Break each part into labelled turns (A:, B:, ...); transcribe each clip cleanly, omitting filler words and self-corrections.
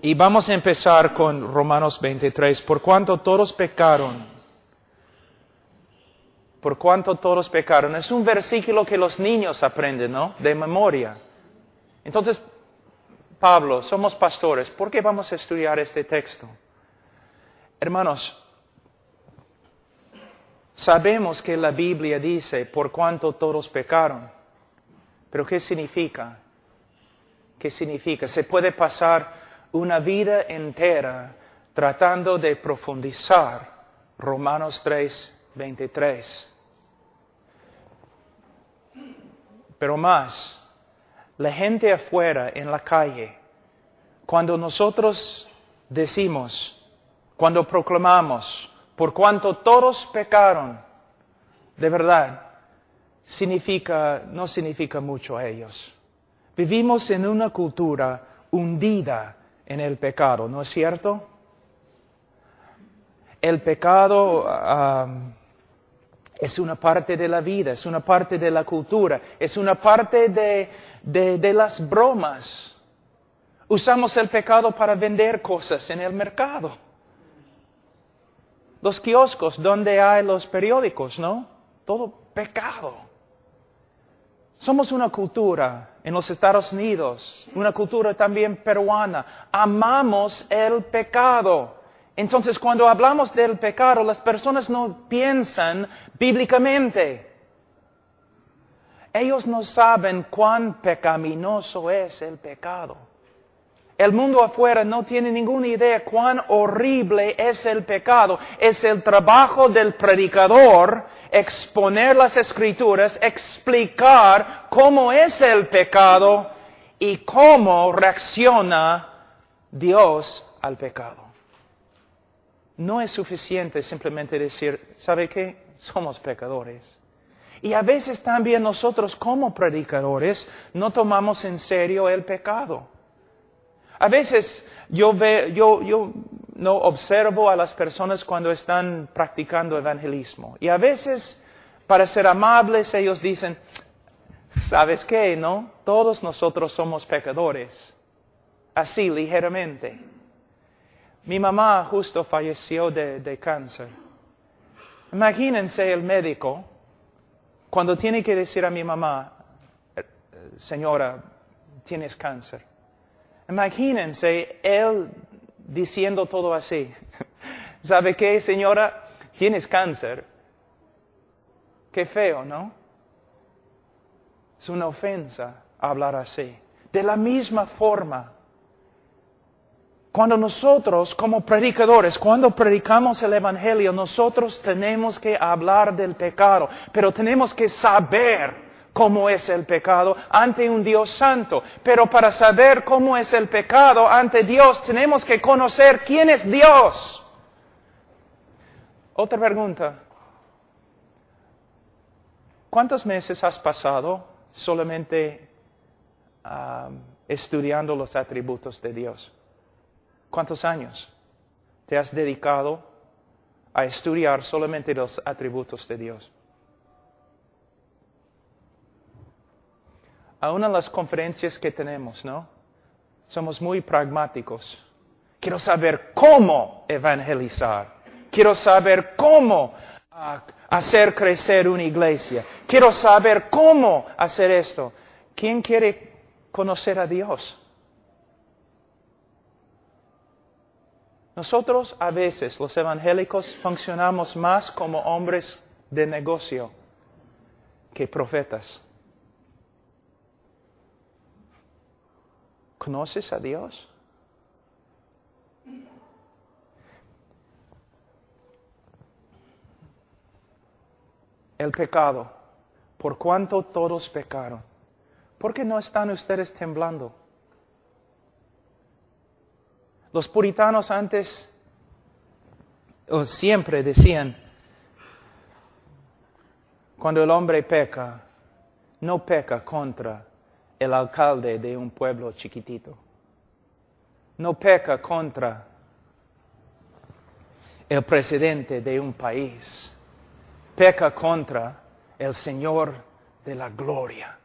A: Y vamos a empezar con Romanos 23. Por cuanto todos pecaron. Por cuanto todos pecaron. Es un versículo que los niños aprenden, ¿no? De memoria. Entonces, Pablo, somos pastores. ¿Por qué vamos a estudiar este texto? Hermanos, sabemos que la Biblia dice, por cuanto todos pecaron. Pero ¿qué significa? ¿Qué significa? Se puede pasar una vida entera tratando de profundizar Romanos 3:23. Pero más, la gente afuera en la calle, cuando nosotros decimos, cuando proclamamos, por cuanto todos pecaron, de verdad, no significa mucho a ellos. Vivimos en una cultura hundida en el pecado, ¿no es cierto? El pecado es una parte de la vida, es una parte de la cultura, es una parte de las bromas. Usamos el pecado para vender cosas en el mercado. Los kioscos donde hay los periódicos, ¿no? Todo pecado. Somos una cultura en los Estados Unidos, una cultura también peruana. Amamos el pecado. Entonces, cuando hablamos del pecado, las personas no piensan bíblicamente. Ellos no saben cuán pecaminoso es el pecado. El mundo afuera no tiene ninguna idea cuán horrible es el pecado. Es el trabajo del predicador exponer las Escrituras, explicar cómo es el pecado y cómo reacciona Dios al pecado. No es suficiente simplemente decir, ¿sabe qué? Somos pecadores. Y a veces también nosotros como predicadores no tomamos en serio el pecado. A veces yo no observo a las personas cuando están practicando evangelismo. Y a veces, para ser amables, ellos dicen, ¿sabes qué? ¿No? Todos nosotros somos pecadores. Así, ligeramente. Mi mamá justo falleció de cáncer. Imagínense el médico cuando tiene que decir a mi mamá, señora, tienes cáncer. Imagínense él diciendo todo así. ¿Sabe qué, señora? Tienes cáncer. Qué feo, ¿no? Es una ofensa hablar así. De la misma forma, cuando nosotros como predicadores, cuando predicamos el Evangelio, nosotros tenemos que hablar del pecado, pero tenemos que saber cómo es el pecado ante un Dios santo. Pero para saber cómo es el pecado ante Dios, tenemos que conocer quién es Dios. Otra pregunta. ¿Cuántos meses has pasado solamente estudiando los atributos de Dios? ¿Cuántos años te has dedicado a estudiar solamente los atributos de Dios? Aún en las conferencias que tenemos, ¿no? Somos muy pragmáticos. Quiero saber cómo evangelizar. Quiero saber cómo hacer crecer una iglesia. Quiero saber cómo hacer esto. ¿Quién quiere conocer a Dios? Nosotros a veces, los evangélicos, funcionamos más como hombres de negocio que profetas. ¿Conoces a Dios? El pecado. ¿Por cuánto todos pecaron? ¿Por qué no están ustedes temblando? Los puritanos antes, o siempre decían, cuando el hombre peca, no peca contra el alcalde de un pueblo chiquitito. No peca contra el presidente de un país. Peca contra el Señor de la gloria.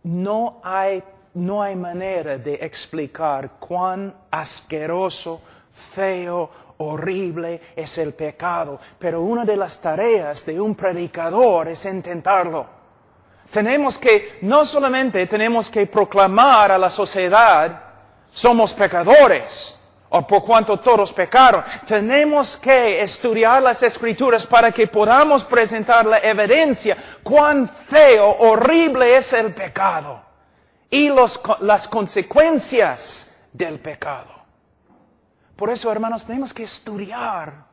A: No hay no hay manera de explicar cuán asqueroso, feo, horrible es el pecado. Pero una de las tareas de un predicador es intentarlo. No solamente tenemos que proclamar a la sociedad, somos pecadores, o por cuanto todos pecaron. Tenemos que estudiar las Escrituras para que podamos presentar la evidencia cuán feo, horrible es el pecado y las consecuencias del pecado. Por eso, hermanos, tenemos que estudiar,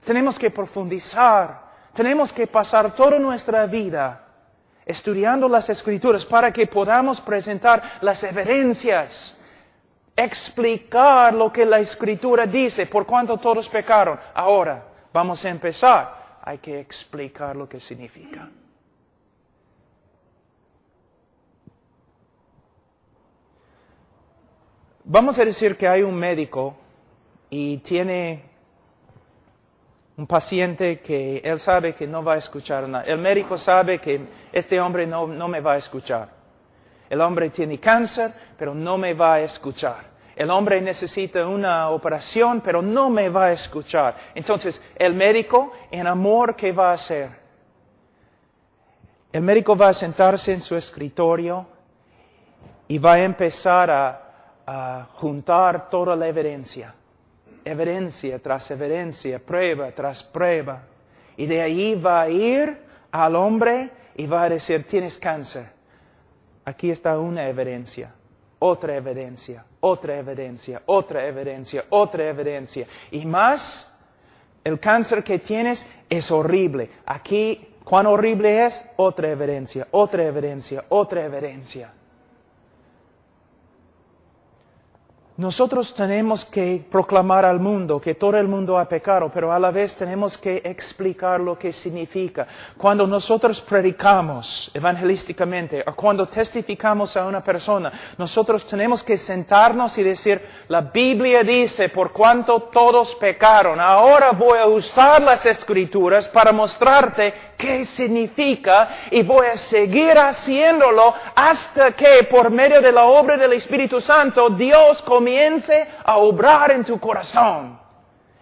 A: tenemos que profundizar, tenemos que pasar toda nuestra vida estudiando las Escrituras para que podamos presentar las evidencias, explicar lo que la Escritura dice, por cuanto todos pecaron. Ahora, vamos a empezar. Hay que explicar lo que significa. Vamos a decir que hay un médico y tiene un paciente que él sabe que no va a escuchar nada. El médico sabe que este hombre no me va a escuchar. El hombre tiene cáncer, pero no me va a escuchar. El hombre necesita una operación, pero no me va a escuchar. Entonces, el médico, en amor, ¿qué va a hacer? El médico va a sentarse en su escritorio y va a empezar a juntar toda la evidencia. Evidencia tras evidencia, prueba tras prueba. Y de ahí va a ir al hombre y va a decir, tienes cáncer. Aquí está una evidencia, otra evidencia, otra evidencia, otra evidencia, otra evidencia. Y más, el cáncer que tienes es horrible. Aquí, ¿cuán horrible es? Otra evidencia, otra evidencia, otra evidencia. Nosotros tenemos que proclamar al mundo que todo el mundo ha pecado, pero a la vez tenemos que explicar lo que significa. Cuando nosotros predicamos evangelísticamente o cuando testificamos a una persona, nosotros tenemos que sentarnos y decir, la Biblia dice, por cuanto todos pecaron. Ahora voy a usar las Escrituras para mostrarte qué significa y voy a seguir haciéndolo hasta que por medio de la obra del Espíritu Santo Dios comience a obrar en tu corazón.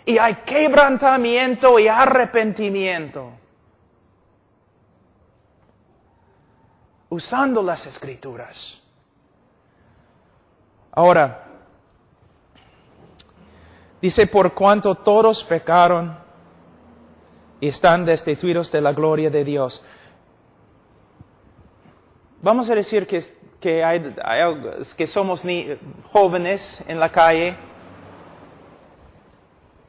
A: Y hay quebrantamiento y arrepentimiento. Usando las Escrituras. Ahora, dice, por cuanto todos pecaron y están destituidos de la gloria de Dios. Vamos a decir que somos jóvenes en la calle,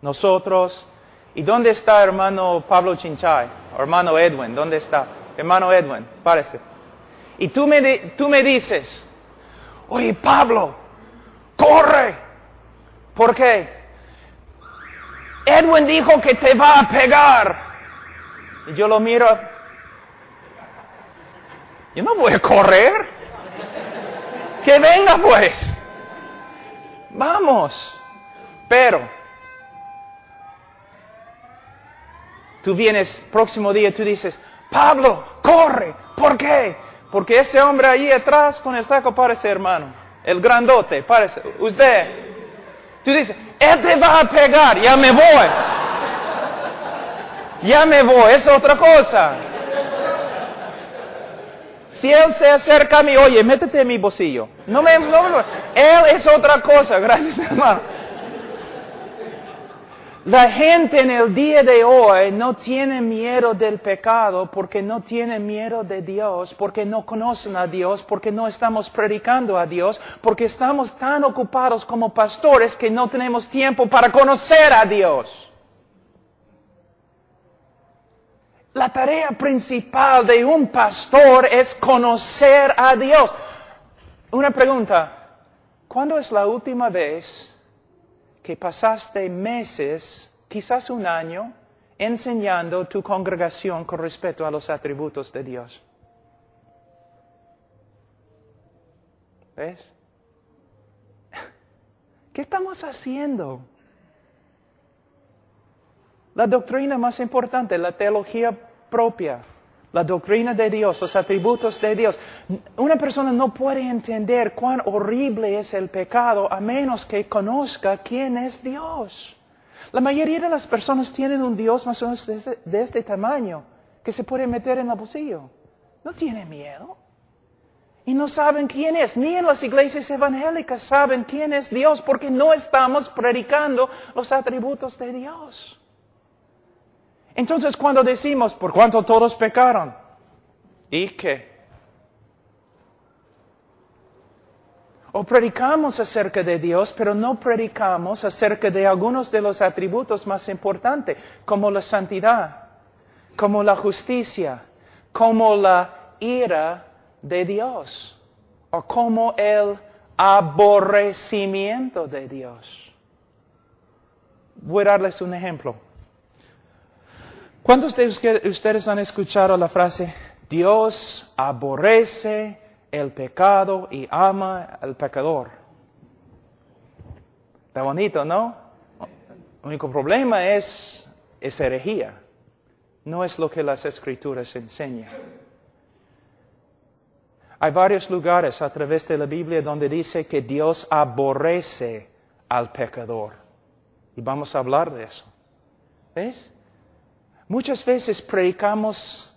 A: nosotros. ¿Y dónde está hermano Pablo Chinchay? O hermano Edwin, ¿dónde está? Hermano Edwin, párese. Y tú me dices, oye Pablo, corre. ¿Por qué? Edwin dijo que te va a pegar. Y yo lo miro. Yo no voy a correr. Que venga pues. Vamos. Pero tú vienes, próximo día tú dices, Pablo, corre. ¿Por qué? Porque ese hombre ahí atrás con el saco parece hermano. El grandote, parece. Usted. Tú dices, él te va a pegar. Ya me voy. Ya me voy. Es otra cosa. Si él se acerca a mí, oye, métete en mi bolsillo. No, él es otra cosa, gracias hermano. La gente en el día de hoy no tiene miedo del pecado porque no tiene miedo de Dios, porque no conocen a Dios, porque no estamos predicando a Dios, porque estamos tan ocupados como pastores que no tenemos tiempo para conocer a Dios. La tarea principal de un pastor es conocer a Dios. Una pregunta, ¿cuándo es la última vez que pasaste meses, quizás un año, enseñando tu congregación con respecto a los atributos de Dios? ¿Ves? ¿Qué estamos haciendo? La doctrina más importante, la teología propia, la doctrina de Dios, los atributos de Dios. Una persona no puede entender cuán horrible es el pecado a menos que conozca quién es Dios. La mayoría de las personas tienen un Dios más o menos de este tamaño, que se puede meter en el bolsillo. No tiene miedo. Y no saben quién es. Ni en las iglesias evangélicas saben quién es Dios, porque no estamos predicando los atributos de Dios. Entonces cuando decimos, ¿por cuánto todos pecaron? ¿Y qué? O predicamos acerca de Dios, pero no predicamos acerca de algunos de los atributos más importantes, como la santidad, como la justicia, como la ira de Dios, o como el aborrecimiento de Dios. Voy a darles un ejemplo. ¿Cuántos de ustedes han escuchado la frase, Dios aborrece el pecado y ama al pecador? Está bonito, ¿no? El único problema es herejía. No es lo que las Escrituras enseñan. Hay varios lugares a través de la Biblia donde dice que Dios aborrece al pecador. Y vamos a hablar de eso. ¿Ves? Muchas veces predicamos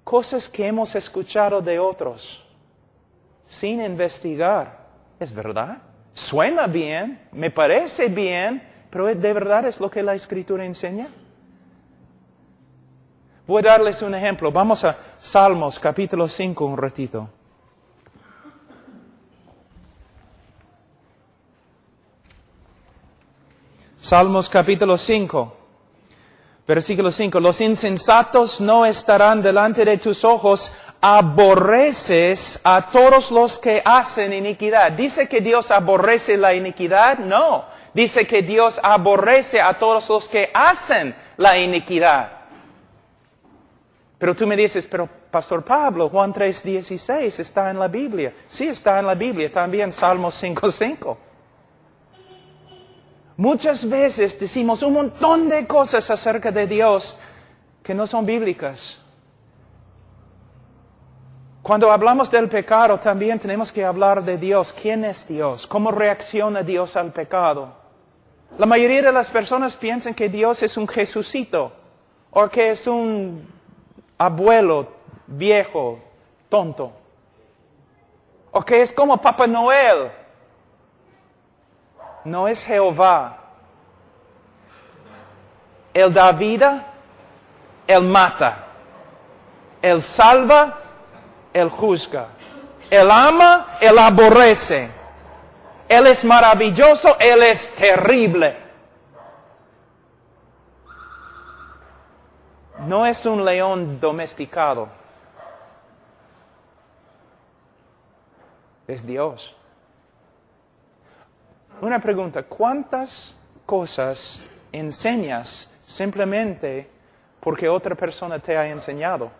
A: cosas que hemos escuchado de otros, sin investigar. ¿Es verdad? Suena bien, me parece bien, pero ¿de verdad es lo que la Escritura enseña? Voy a darles un ejemplo. Vamos a Salmos capítulo 5 un ratito. Salmos capítulo 5, versículo 5. Los insensatos no estarán delante de tus ojos, aborreces a todos los que hacen iniquidad. ¿Dice que Dios aborrece la iniquidad? No. Dice que Dios aborrece a todos los que hacen la iniquidad. Pero tú me dices, pero Pastor Pablo, Juan 3:16 está en la Biblia. Sí, está en la Biblia, también Salmos 5:5. Muchas veces decimos un montón de cosas acerca de Dios que no son bíblicas. Cuando hablamos del pecado, también tenemos que hablar de Dios. ¿Quién es Dios? ¿Cómo reacciona Dios al pecado? La mayoría de las personas piensan que Dios es un Jesucito, o que es un abuelo viejo, tonto, o que es como Papá Noel. No es Jehová. Él da vida, Él mata. Él salva, Él juzga. Él ama, Él aborrece. Él es maravilloso, Él es terrible. No es un león domesticado. Es Dios. Una pregunta, ¿cuántas cosas enseñas simplemente porque otra persona te ha enseñado?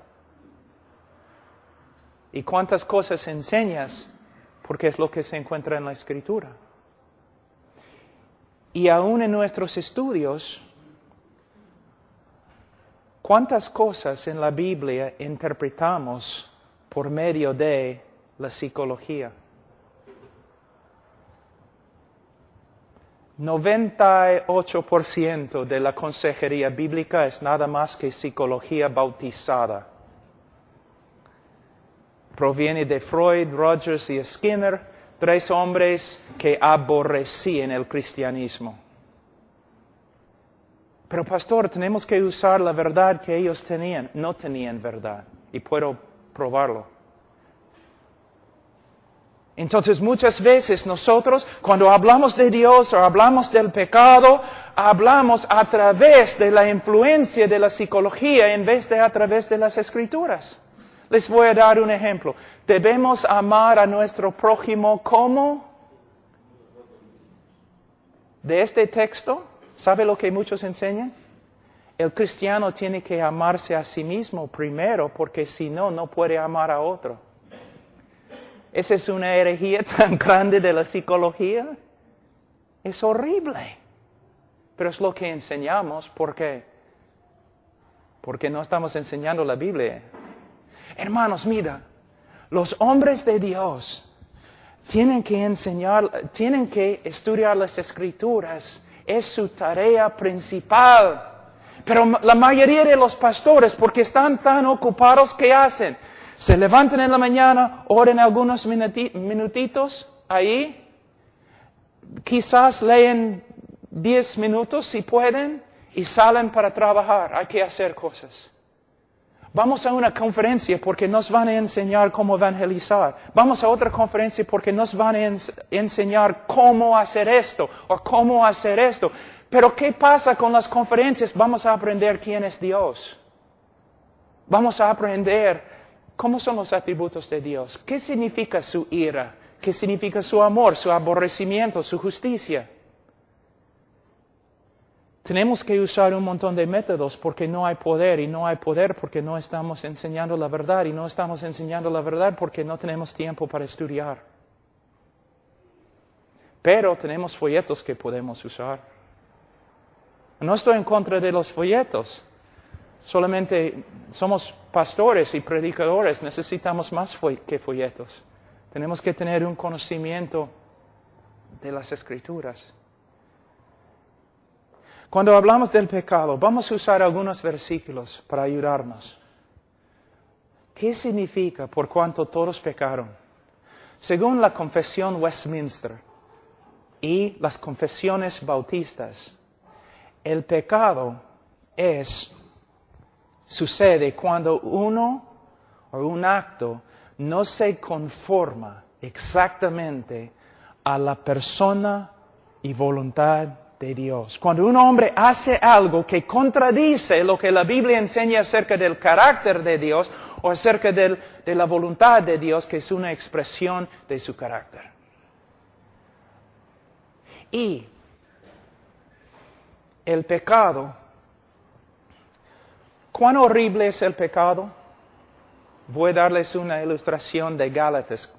A: ¿Y cuántas cosas enseñas porque es lo que se encuentra en la Escritura? Y aún en nuestros estudios, ¿cuántas cosas en la Biblia interpretamos por medio de la psicología? 98% de la consejería bíblica es nada más que psicología bautizada. Proviene de Freud, Rogers y Skinner, 3 hombres que aborrecían el cristianismo. Pero pastor, tenemos que usar la verdad que ellos tenían. No tenían verdad, y puedo probarlo. Entonces muchas veces nosotros, cuando hablamos de Dios o hablamos del pecado, hablamos a través de la influencia de la psicología en vez de a través de las Escrituras. Les voy a dar un ejemplo. Debemos amar a nuestro prójimo como de este texto. ¿Sabe lo que muchos enseñan? El cristiano tiene que amarse a sí mismo primero, porque si no, no puede amar a otro. Esa es una herejía tan grande de la psicología. Es horrible. Pero es lo que enseñamos. ¿Por qué? Porque no estamos enseñando la Biblia. Hermanos, mira, los hombres de Dios tienen que estudiar las Escrituras. Es su tarea principal. Pero la mayoría de los pastores, porque están tan ocupados, ¿qué hacen? Se levantan en la mañana, oran algunos minutitos ahí. Quizás leen 10 minutos si pueden y salen para trabajar. Hay que hacer cosas. Vamos a una conferencia porque nos van a enseñar cómo evangelizar. Vamos a otra conferencia porque nos van a enseñar cómo hacer esto o cómo hacer esto. Pero ¿qué pasa con las conferencias? Vamos a aprender quién es Dios. Vamos a aprender cómo son los atributos de Dios. ¿Qué significa su ira? ¿Qué significa su amor, su aborrecimiento, su justicia? Tenemos que usar un montón de métodos porque no hay poder, y no hay poder porque no estamos enseñando la verdad, y no estamos enseñando la verdad porque no tenemos tiempo para estudiar. Pero tenemos folletos que podemos usar. No estoy en contra de los folletos, solamente somos pastores y predicadores, necesitamos más que folletos. Tenemos que tener un conocimiento de las Escrituras. Cuando hablamos del pecado, vamos a usar algunos versículos para ayudarnos. ¿Qué significa por cuanto todos pecaron? Según la confesión Westminster y las confesiones bautistas, el pecado sucede cuando uno o un acto no se conforma exactamente a la persona y voluntad de Dios. Cuando un hombre hace algo que contradice lo que la Biblia enseña acerca del carácter de Dios o acerca de la voluntad de Dios, que es una expresión de su carácter. Y el pecado, ¿cuán horrible es el pecado? Voy a darles una ilustración de Gálatas.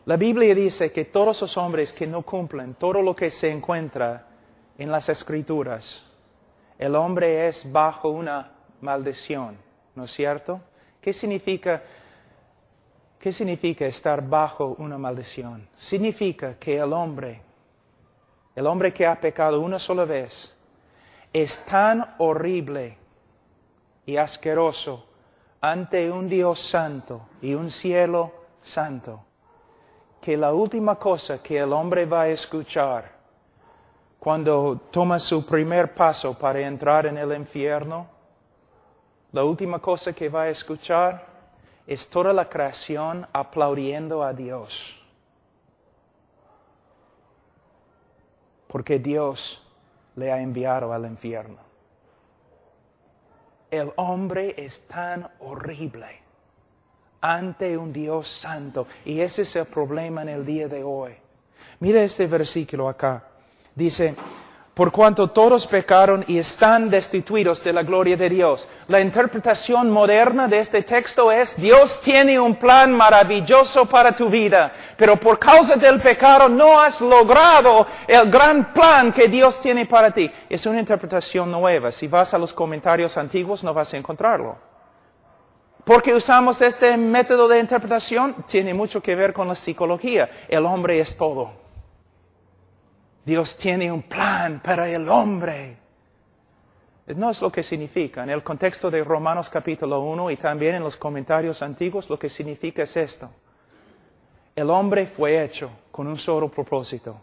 A: La Biblia dice que todos los hombres que no cumplen todo lo que se encuentra en las Escrituras, el hombre es bajo una maldición, ¿no es cierto? ¿Qué significa estar bajo una maldición? Significa que el hombre que ha pecado una sola vez, es tan horrible y asqueroso ante un Dios santo y un cielo santo, que la última cosa que el hombre va a escuchar cuando toma su primer paso para entrar en el infierno, la última cosa que va a escuchar es toda la creación aplaudiendo a Dios. Porque Dios le ha enviado al infierno. El hombre es tan horrible ante un Dios santo. Y ese es el problema en el día de hoy. Mira este versículo acá. Dice, por cuanto todos pecaron y están destituidos de la gloria de Dios. La interpretación moderna de este texto es, Dios tiene un plan maravilloso para tu vida, pero por causa del pecado no has logrado el gran plan que Dios tiene para ti. Es una interpretación nueva. Si vas a los comentarios antiguos no vas a encontrarlo. ¿Por qué usamos este método de interpretación? Tiene mucho que ver con la psicología. El hombre es todo. Dios tiene un plan para el hombre. No es lo que significa. En el contexto de Romanos capítulo 1 y también en los comentarios antiguos, lo que significa es esto. El hombre fue hecho con un solo propósito.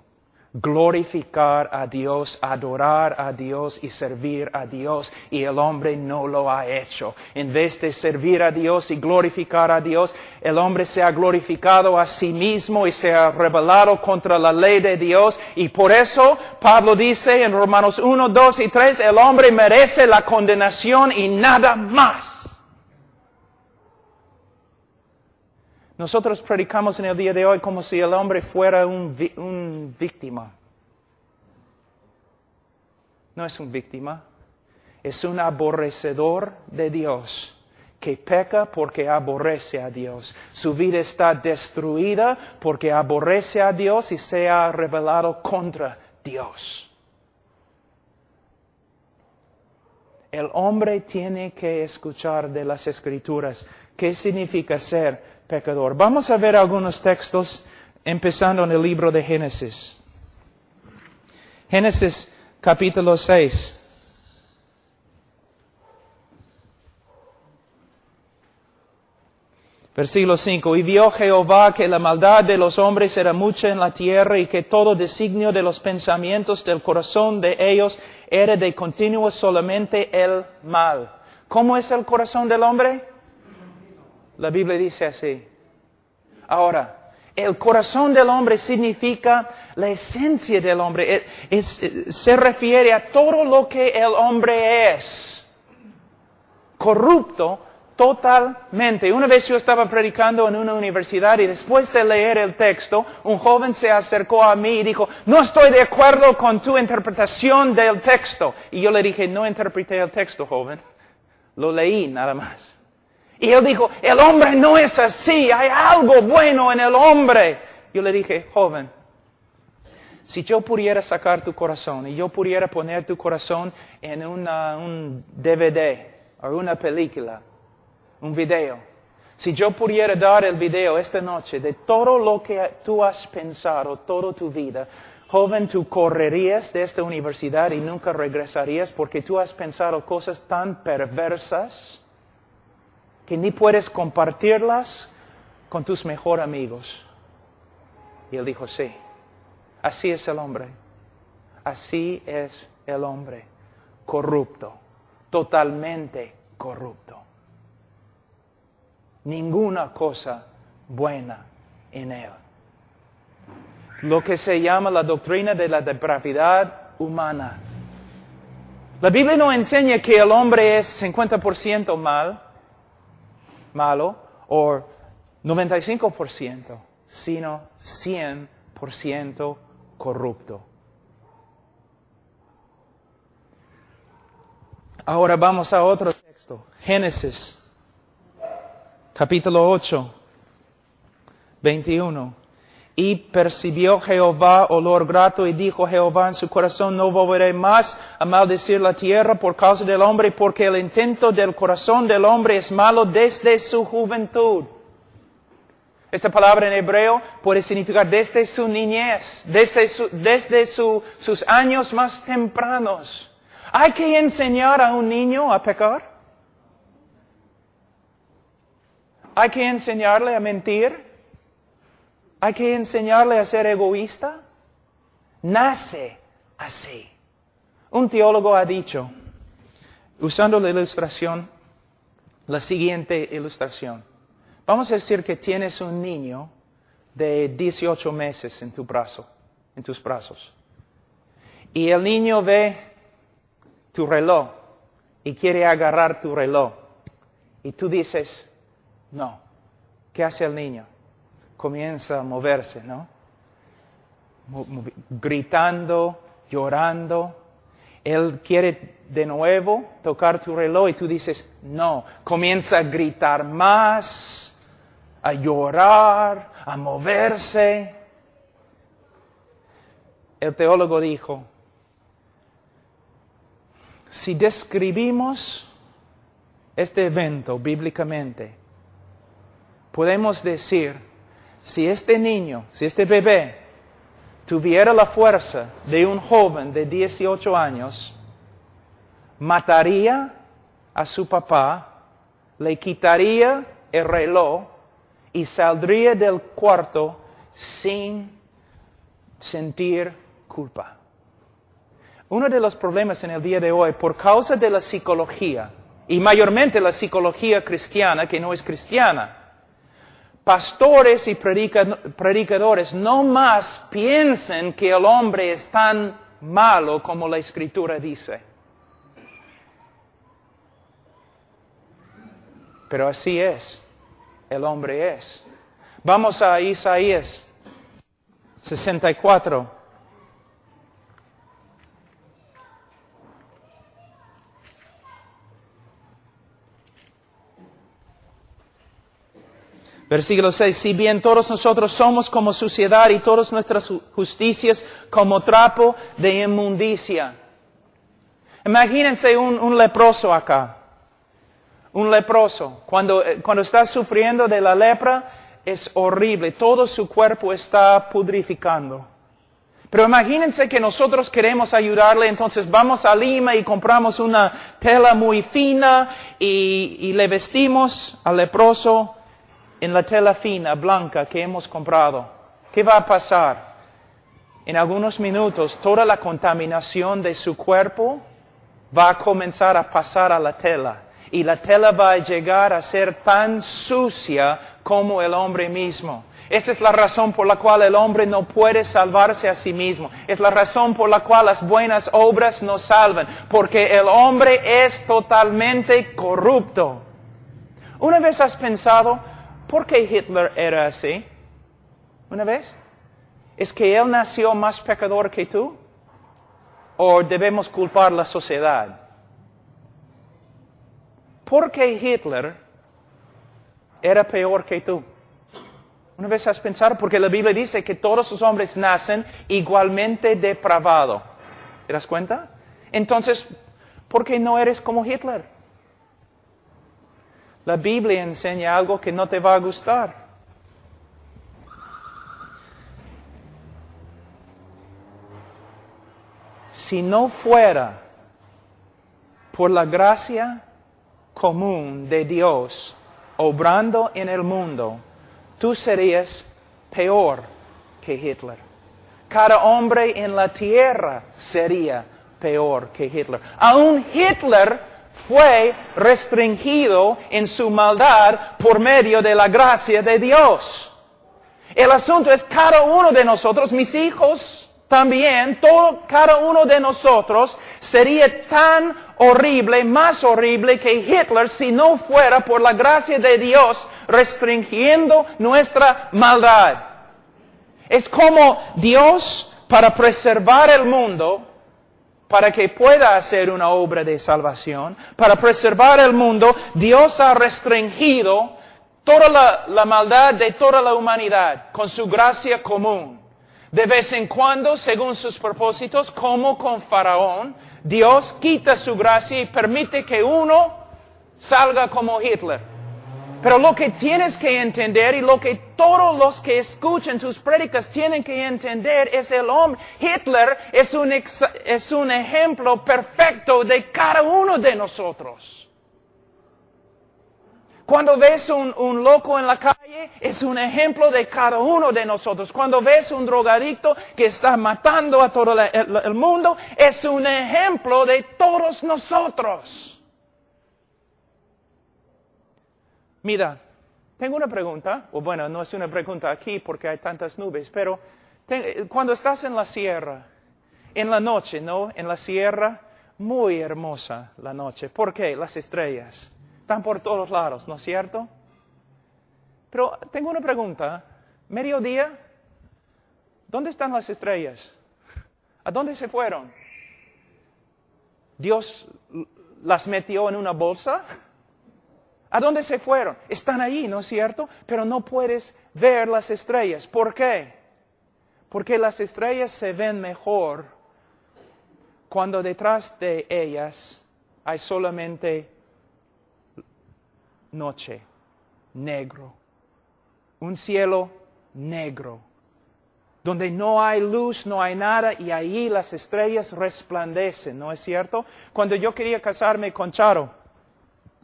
A: Glorificar a Dios, adorar a Dios y servir a Dios. Y el hombre no lo ha hecho. En vez de servir a Dios y glorificar a Dios, el hombre se ha glorificado a sí mismo y se ha rebelado contra la ley de Dios. Y por eso Pablo dice en Romanos 1, 2 y 3, el hombre merece la condenación y nada más. Nosotros predicamos en el día de hoy como si el hombre fuera un víctima. No es un víctima, es un aborrecedor de Dios que peca porque aborrece a Dios. Su vida está destruida porque aborrece a Dios y se ha rebelado contra Dios. El hombre tiene que escuchar de las Escrituras qué significa ser pecador. Vamos a ver algunos textos, empezando en el libro de Génesis. Génesis capítulo 6. Versículo 5. Y vio Jehová que la maldad de los hombres era mucha en la tierra y que todo designio de los pensamientos del corazón de ellos era de continuo solamente el mal. ¿Cómo es el corazón del hombre? La Biblia dice así. Ahora, el corazón del hombre significa la esencia del hombre. Se refiere a todo lo que el hombre es. Corrupto totalmente. Una vez yo estaba predicando en una universidad y después de leer el texto, un joven se acercó a mí y dijo, no estoy de acuerdo con tu interpretación del texto. Y yo le dije, no interpreté el texto, joven. Lo leí nada más. Y él dijo, el hombre no es así, hay algo bueno en el hombre. Yo le dije, joven, si yo pudiera sacar tu corazón y yo pudiera poner tu corazón en un DVD o una película, un video, si yo pudiera dar el video esta noche de todo lo que tú has pensado toda tu vida, joven, tú correrías de esta universidad y nunca regresarías porque tú has pensado cosas tan perversas que ni puedes compartirlas con tus mejores amigos. Y él dijo, sí, así es el hombre. Así es el hombre. Corrupto. Totalmente corrupto. Ninguna cosa buena en él. Lo que se llama la doctrina de la depravidad humana. La Biblia no enseña que el hombre es 50% malo, o 95%, sino 100% corrupto. Ahora vamos a otro texto. Génesis, capítulo 8, 21. Y percibió Jehová olor grato y dijo Jehová en su corazón, no volveré más a maldecir la tierra por causa del hombre, porque el intento del corazón del hombre es malo desde su juventud. Esta palabra en hebreo puede significar desde su niñez, desde sus años más tempranos. ¿Hay que enseñar a un niño a pecar? ¿Hay que enseñarle a mentir? ¿Hay que enseñarle a ser egoísta? Nace así. Un teólogo ha dicho, usando la ilustración, la siguiente ilustración. Vamos a decir que tienes un niño de 18 meses en tus brazos. Y el niño ve tu reloj y quiere agarrar tu reloj. Y tú dices, no. ¿Qué hace el niño? Comienza a moverse, ¿no? Gritando, llorando. Él quiere de nuevo tocar tu reloj y tú dices, no. Comienza a gritar más, a llorar, a moverse. El teólogo dijo, si describimos este evento bíblicamente, podemos decir, si este niño, si este bebé tuviera la fuerza de un joven de 18 años, mataría a su papá, le quitaría el reloj y saldría del cuarto sin sentir culpa. Uno de los problemas en el día de hoy, por causa de la psicología, y mayormente la psicología cristiana, que no es cristiana, pastores y predicadores no más piensan que el hombre es tan malo como la Escritura dice. Pero así es, el hombre es. Vamos a Isaías 64. Versículo 6, si bien todos nosotros somos como suciedad y todas nuestras justicias como trapo de inmundicia. Imagínense un leproso acá. Un leproso. Cuando está sufriendo de la lepra, es horrible. Todo su cuerpo está pudrificando. Pero imagínense que nosotros queremos ayudarle, entonces vamos a Lima y compramos una tela muy fina y le vestimos al leproso en la tela fina, blanca que hemos comprado. ¿Qué va a pasar? En algunos minutos toda la contaminación de su cuerpo va a comenzar a pasar a la tela. Y la tela va a llegar a ser tan sucia como el hombre mismo. Esta es la razón por la cual el hombre no puede salvarse a sí mismo. Es la razón por la cual las buenas obras no salvan. Porque el hombre es totalmente corrupto. ¿Una vez has pensado por qué Hitler era así? ¿Una vez? ¿Es que él nació más pecador que tú? ¿O debemos culpar la sociedad? ¿Por qué Hitler era peor que tú? ¿Una vez has pensado? Porque la Biblia dice que todos los hombres nacen igualmente depravados. ¿Te das cuenta? Entonces, ¿por qué no eres como Hitler? La Biblia enseña algo que no te va a gustar. Si no fuera por la gracia común de Dios obrando en el mundo, tú serías peor que Hitler. Cada hombre en la tierra sería peor que Hitler. Aún Hitler fue restringido en su maldad por medio de la gracia de Dios. El asunto es cada uno de nosotros, mis hijos también, cada uno de nosotros sería tan horrible, más horrible que Hitler si no fuera por la gracia de Dios restringiendo nuestra maldad. Es como Dios, para preservar el mundo, para que pueda hacer una obra de salvación, para preservar el mundo, Dios ha restringido toda la maldad de toda la humanidad con su gracia común. De vez en cuando, según sus propósitos, como con Faraón, Dios quita su gracia y permite que uno salga como Hitler. Pero lo que tienes que entender y lo que todos los que escuchan tus prédicas tienen que entender es el hombre. Hitler es un ejemplo perfecto de cada uno de nosotros. Cuando ves un loco en la calle, es un ejemplo de cada uno de nosotros. Cuando ves un drogadicto que está matando a todo el mundo, es un ejemplo de todos nosotros. Mira, tengo una pregunta, o bueno, no es una pregunta aquí porque hay tantas nubes, pero cuando estás en la sierra, en la noche, ¿no? En la sierra, muy hermosa la noche. ¿Por qué? Las estrellas. Están por todos lados, ¿no es cierto? Pero tengo una pregunta. Mediodía, ¿dónde están las estrellas? ¿A dónde se fueron? ¿Dios las metió en una bolsa? ¿A dónde se fueron? Están ahí, ¿no es cierto? Pero no puedes ver las estrellas. ¿Por qué? Porque las estrellas se ven mejor cuando detrás de ellas hay solamente noche, negro, un cielo negro, donde no hay luz, no hay nada, y ahí las estrellas resplandecen, ¿no es cierto? Cuando yo quería casarme con Charo,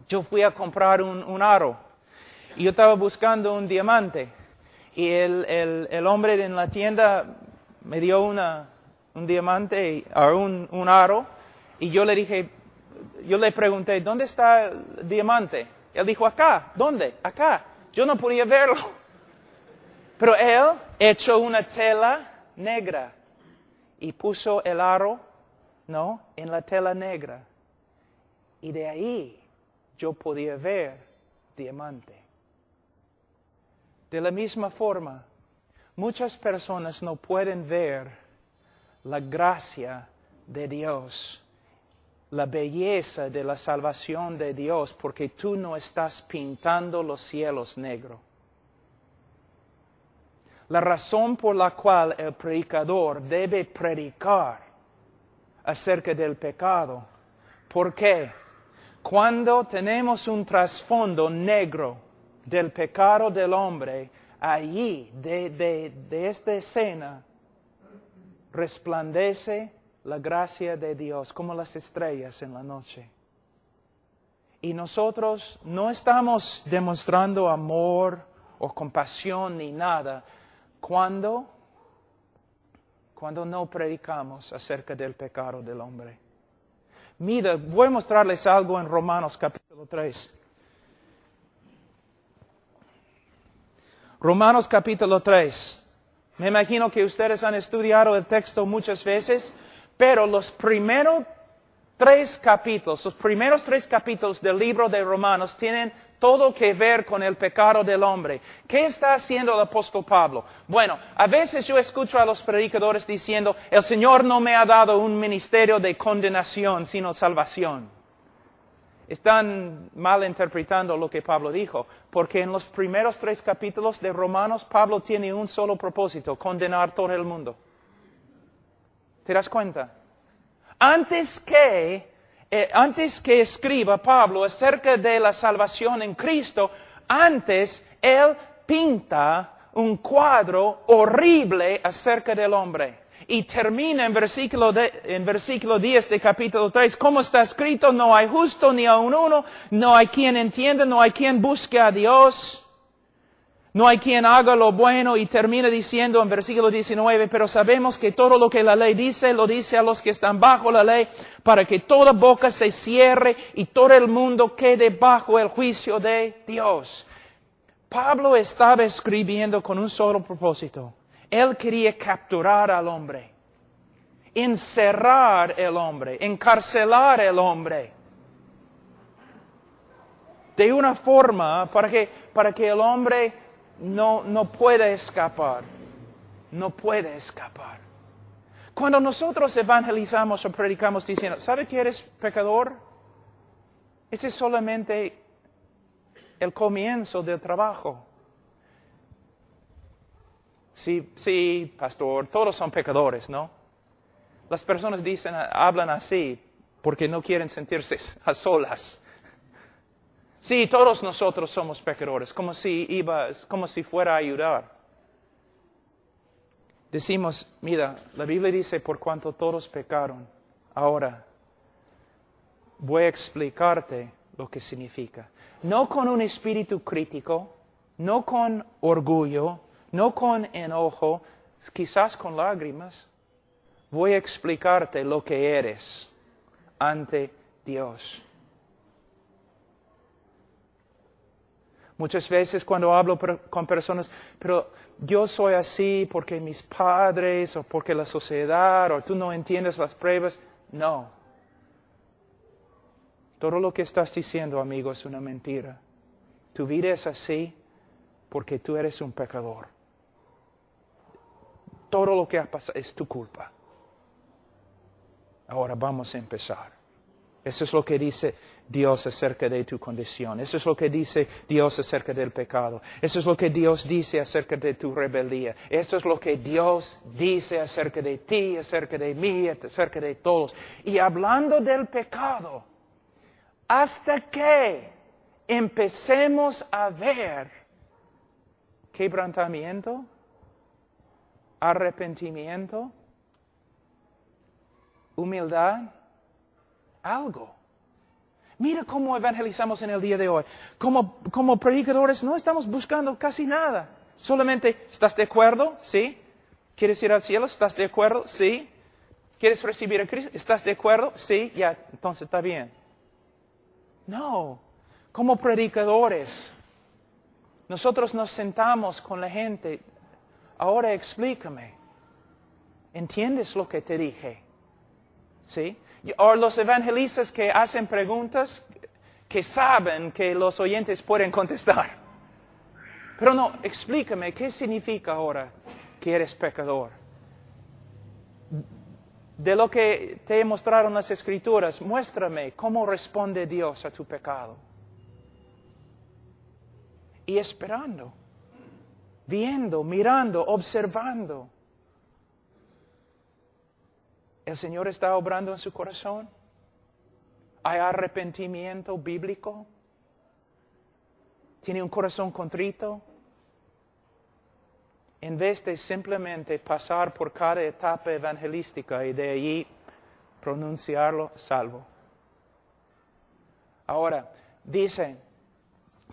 A: yo fui a comprar un aro, y yo estaba buscando un diamante, y el hombre en la tienda me dio un diamante, un aro, y yo le pregunté, ¿dónde está el diamante? Él dijo, acá. ¿Dónde? Acá. Yo no podía verlo. Pero él echó una tela negra y puso el aro, ¿no? En la tela negra. Y de ahí yo podía ver diamante. De la misma forma, muchas personas no pueden ver la gracia de Dios, la belleza de la salvación de Dios, porque tú no estás pintando los cielos negros. La razón por la cual el predicador debe predicar acerca del pecado ¿Por qué? Cuando tenemos un trasfondo negro del pecado del hombre, allí, de esta escena, resplandece la gracia de Dios como las estrellas en la noche. Y nosotros no estamos demostrando amor o compasión ni nada cuando no predicamos acerca del pecado del hombre. Mira, voy a mostrarles algo en Romanos capítulo 3. Romanos capítulo 3. Me imagino que ustedes han estudiado el texto muchas veces, pero los primeros tres capítulos del libro de Romanos tienen todo que ver con el pecado del hombre. ¿Qué está haciendo el apóstol Pablo? Bueno, a veces yo escucho a los predicadores diciendo, el Señor no me ha dado un ministerio de condenación, sino salvación. Están malinterpretando lo que Pablo dijo, porque en los primeros 3 capítulos de Romanos, Pablo tiene un solo propósito, condenar todo el mundo. ¿Te das cuenta? Antes que escriba Pablo acerca de la salvación en Cristo, antes él pinta un cuadro horrible acerca del hombre. Y termina en versículo 10 de capítulo 3, como está escrito, no hay justo ni aun uno, no hay quien entienda, no hay quien busque a Dios, no hay quien haga lo bueno. Y termina diciendo en versículo 19, pero sabemos que todo lo que la ley dice, lo dice a los que están bajo la ley, para que toda boca se cierre y todo el mundo quede bajo el juicio de Dios. Pablo estaba escribiendo con un solo propósito. Él quería capturar al hombre, encerrar el hombre, encarcelar el hombre. De una forma para que el hombre no pueda escapar. No puede escapar. Cuando nosotros evangelizamos o predicamos diciendo, ¿sabe que eres pecador? Ese es solamente el comienzo del trabajo. Sí, pastor, todos son pecadores, ¿no? Las personas hablan así porque no quieren sentirse a solas. Sí, todos nosotros somos pecadores, como si fuera a ayudar. Decimos, mira, la Biblia dice, por cuanto todos pecaron. Ahora, voy a explicarte lo que significa. No con un espíritu crítico, no con orgullo, no con enojo, quizás con lágrimas. Voy a explicarte lo que eres ante Dios. Muchas veces cuando hablo con personas, pero yo soy así porque mis padres, o porque la sociedad, o tú no entiendes las pruebas. No. Todo lo que estás diciendo, amigo, es una mentira. Tu vida es así porque tú eres un pecador. Todo lo que ha pasado es tu culpa. Ahora vamos a empezar. Eso es lo que dice Dios acerca de tu condición. Eso es lo que dice Dios acerca del pecado. Eso es lo que Dios dice acerca de tu rebeldía. Esto es lo que Dios dice acerca de ti, acerca de mí, acerca de todos. Y hablando del pecado, hasta que empecemos a ver quebrantamiento, arrepentimiento, humildad, algo. Mira cómo evangelizamos en el día de hoy. Como predicadores no estamos buscando casi nada. Solamente, ¿estás de acuerdo? ¿Sí? ¿Quieres ir al cielo? ¿Estás de acuerdo? ¿Sí? ¿Quieres recibir a Cristo? ¿Estás de acuerdo? Sí, ya, entonces está bien. No, como predicadores, nosotros nos sentamos con la gente. Ahora explícame. ¿Entiendes lo que te dije? ¿Sí? O los evangelistas que hacen preguntas que saben que los oyentes pueden contestar. Pero no, explícame, ¿qué significa ahora que eres pecador? De lo que te mostraron las Escrituras, muéstrame cómo responde Dios a tu pecado. Y esperando, viendo, mirando, observando. ¿El Señor está obrando en su corazón? ¿Hay arrepentimiento bíblico? ¿Tiene un corazón contrito? En vez de simplemente pasar por cada etapa evangelística y de allí pronunciarlo salvo. Ahora, dice,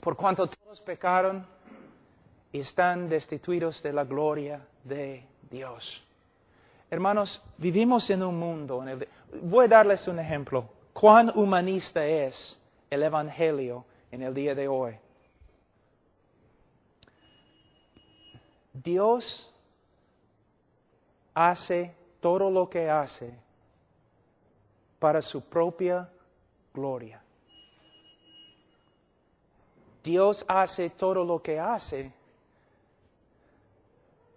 A: por cuanto todos pecaron y están destituidos de la gloria de Dios. Hermanos, vivimos en un mundo, voy a darles un ejemplo. ¿Cuán humanista es el Evangelio en el día de hoy? Dios hace todo lo que hace para su propia gloria. Dios hace todo lo que hace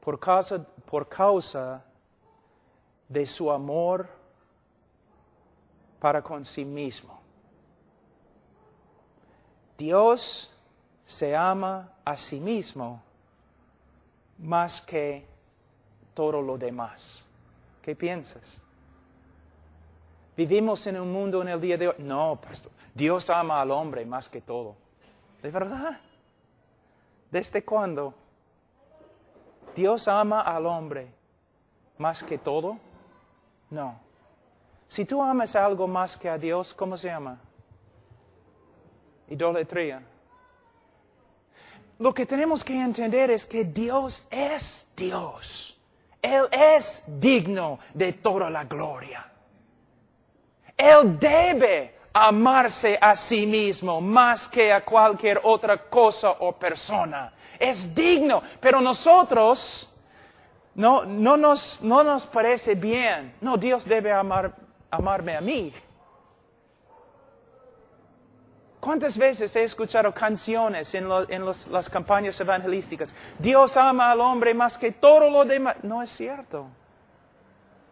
A: por causa de su amor para con sí mismo. Dios se ama a sí mismo más que todo lo demás. ¿Qué piensas? Vivimos en un mundo en el día de hoy. No, pastor, Dios ama al hombre más que todo. ¿De verdad? ¿Desde cuándo? ¿Dios ama al hombre más que todo? No. Si tú amas algo más que a Dios, ¿cómo se llama? Idolatría. Lo que tenemos que entender es que Dios es Dios. Él es digno de toda la gloria. Él debe amarse a sí mismo más que a cualquier otra cosa o persona. Es digno, pero nosotros no nos parece bien. No, Dios debe amarme a mí. ¿Cuántas veces he escuchado canciones en las campañas evangelísticas? Dios ama al hombre más que todo lo demás. No es cierto.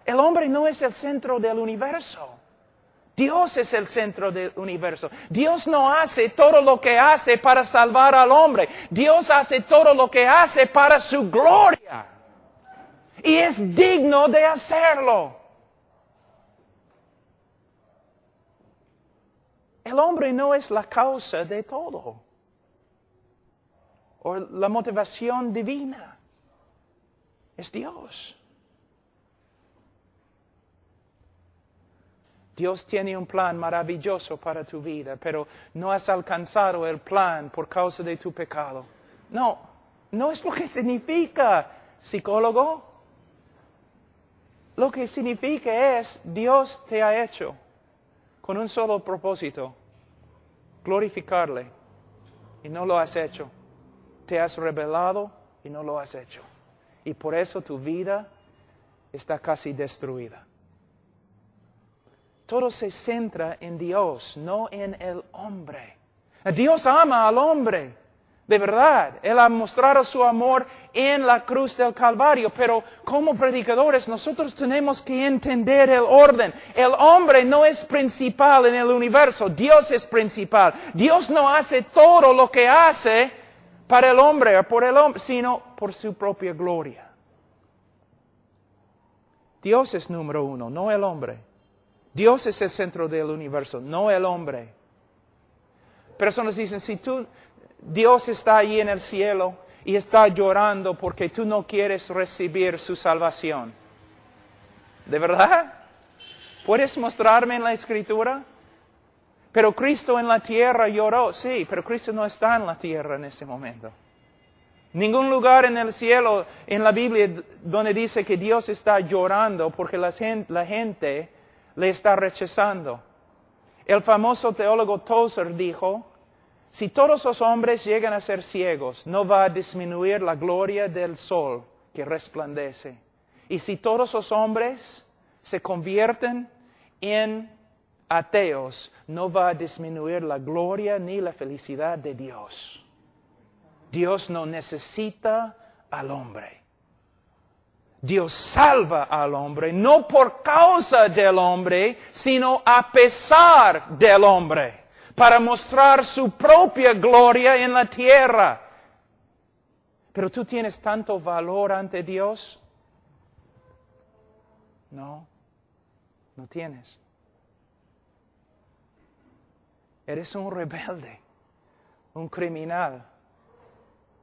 A: El hombre no es el centro del universo. Dios es el centro del universo. Dios no hace todo lo que hace para salvar al hombre. Dios hace todo lo que hace para su gloria. Y es digno de hacerlo. El hombre no es la causa de todo. O la motivación divina. Es Dios. Dios tiene un plan maravilloso para tu vida, pero no has alcanzado el plan por causa de tu pecado. No es lo que significa, psicólogo. Lo que significa es, Dios te ha hecho con un solo propósito, glorificarle, y no lo has hecho. Te has rebelado y no lo has hecho. Y por eso tu vida está casi destruida. Todo se centra en Dios, no en el hombre. Dios ama al hombre, de verdad. Él ha mostrado su amor en la cruz del Calvario, pero como predicadores nosotros tenemos que entender el orden. El hombre no es principal en el universo, Dios es principal. Dios no hace todo lo que hace para el hombre o por el hombre, sino por su propia gloria. Dios es número uno, no el hombre. Dios es el centro del universo, no el hombre. Personas dicen, si Dios está allí en el cielo y está llorando porque tú no quieres recibir su salvación. ¿De verdad? ¿Puedes mostrarme en la Escritura? Pero Cristo en la tierra lloró. Sí, pero Cristo no está en la tierra en este momento. Ningún lugar en el cielo, en la Biblia, donde dice que Dios está llorando porque la gente le está rechazando. El famoso teólogo Tozer dijo, si todos los hombres llegan a ser ciegos, no va a disminuir la gloria del sol que resplandece. Y si todos los hombres se convierten en ateos, no va a disminuir la gloria ni la felicidad de Dios. Dios no necesita al hombre. Dios salva al hombre, no por causa del hombre, sino a pesar del hombre, para mostrar su propia gloria en la tierra. Pero tú tienes tanto valor ante Dios. No tienes. Eres un rebelde, un criminal.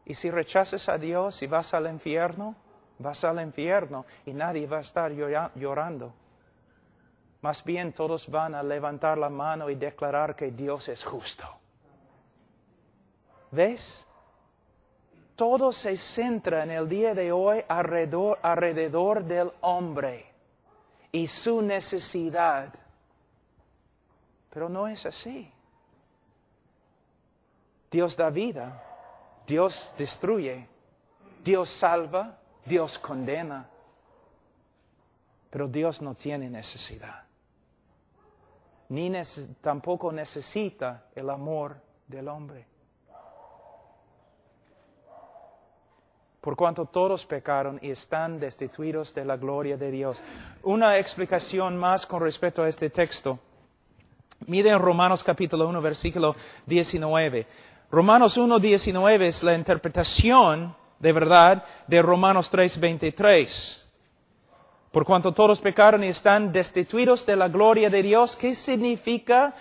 A: Y si rechazas a Dios y vas al infierno y nadie va a estar llorando. Más bien todos van a levantar la mano y declarar que Dios es justo. ¿Ves? Todo se centra en el día de hoy alrededor del hombre y su necesidad. Pero no es así. Dios da vida, Dios destruye, Dios salva, Dios condena. Pero Dios no tiene necesidad. Tampoco necesita el amor del hombre. Por cuanto todos pecaron y están destituidos de la gloria de Dios. Una explicación más con respecto a este texto. Mire en Romanos capítulo 1, versículo 19. Romanos 1, 19 es la interpretación de verdad de Romanos 3, 23. Por cuanto todos pecaron y están destituidos de la gloria de Dios. ¿Qué significa